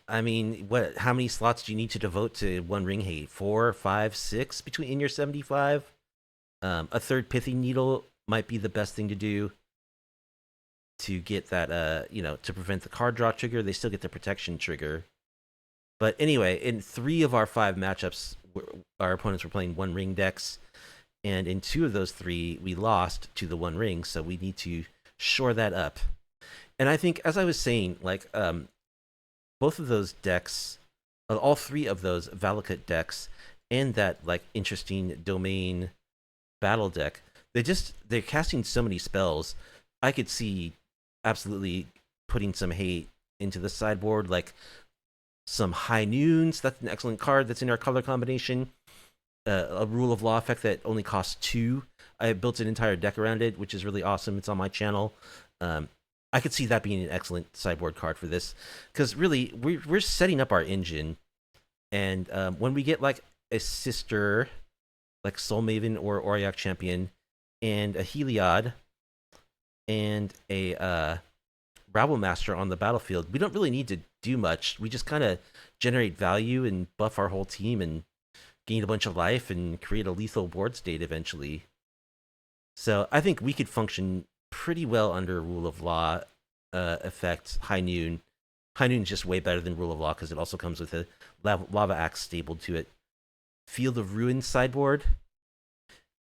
I mean, what? How many slots do you need to devote to One Ring hate? 4, 5, 6 between in your 75. A third Pithing Needle might be the best thing to do to get that. To prevent the card draw trigger. They still get the protection trigger. But anyway, in 3 of our 5 matchups, our opponents were playing One Ring decks, and in 2 of those 3, we lost to the One Ring. So we need to shore that up. And I think, as I was saying, like both of those decks, all 3 of those Valakut decks, and that like interesting domain battle deck, they're casting so many spells. I could see absolutely putting some hate into the sideboard, like some High Noons. That's an excellent card that's in our color combination. A Rule of Law effect that only costs 2. I built an entire deck around it, which is really awesome. It's on my channel. I could see that being an excellent sideboard card for this, because really we're setting up our engine, and when we get like a sister, like Soul Maven or Auriok Champion, and a Heliod, and a Rabblemaster on the battlefield, we don't really need to do much. We just kind of generate value and buff our whole team and gain a bunch of life and create a lethal board state eventually. So I think we could function pretty well under Rule of Law effect. High Noon is just way better than Rule of Law because it also comes with a Lava Axe stapled to it. Field of Ruin sideboard.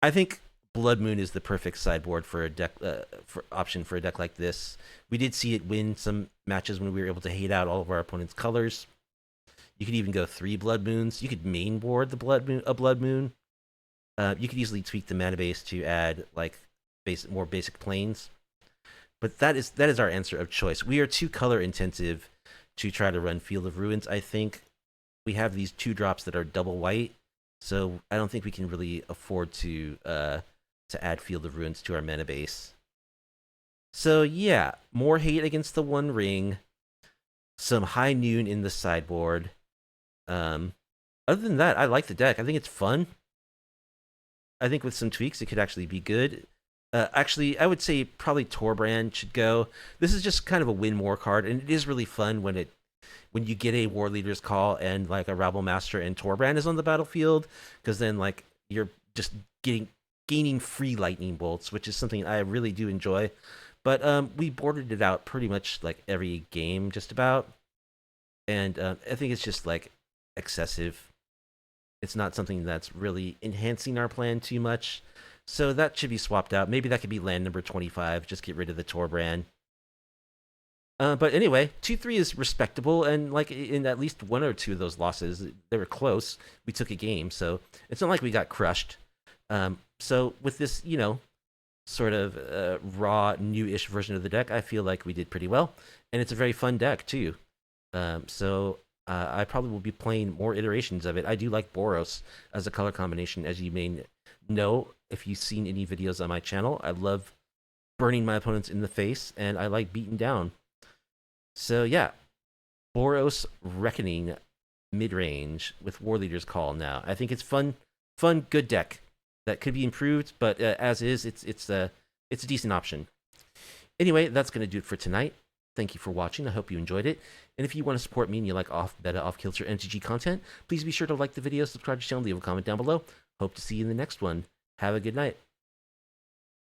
I think Blood Moon is the perfect sideboard for a deck option for a deck like this. We did see it win some matches when we were able to hate out all of our opponent's colors. You could even go 3 Blood Moons. You could main board the Blood Moon. You could easily tweak the mana base to add like more basic planes. But that is our answer of choice. We are too color intensive to try to run Field of Ruins. I think we have these 2 drops that are double white, so I don't think we can really afford to add Field of Ruins to our mana base. So yeah, more hate against the One Ring, some High Noon in the sideboard. Other than that, I like the deck. I think it's fun. I think with some tweaks, it could actually be good. Actually, I would say probably Torbrand should go. This is just kind of a win more card, and it is really fun when you get a Warleader's Call and like a Rabblemaster and Torbrand is on the battlefield, because then like you're just gaining free lightning bolts, which is something I really do enjoy. But we boarded it out pretty much like every game, just about, and I think it's just like excessive. It's not something that's really enhancing our plan too much. So that should be swapped out. Maybe that could be land number 25. Just get rid of the Torbrand. But anyway, 2-3 is respectable, and like in at least 1 or 2 of those losses, they were close. We took a game, so it's not like we got crushed. So with this, sort of raw, new-ish version of the deck, I feel like we did pretty well, and it's a very fun deck too. So I probably will be playing more iterations of it. I do like Boros as a color combination, as you may know if you've seen any videos on my channel. I love burning my opponents in the face, and I like beating down. So yeah, Boros Reckoning mid-range with Warleader's Call now. I think it's fun, good deck that could be improved, but as is, it's a decent option. Anyway, that's going to do it for tonight. Thank you for watching. I hope you enjoyed it. And if you want to support me and you like off-meta, off-kilter MTG content, please be sure to like the video, subscribe to the channel, leave a comment down below. Hope to see you in the next one. Have a good night.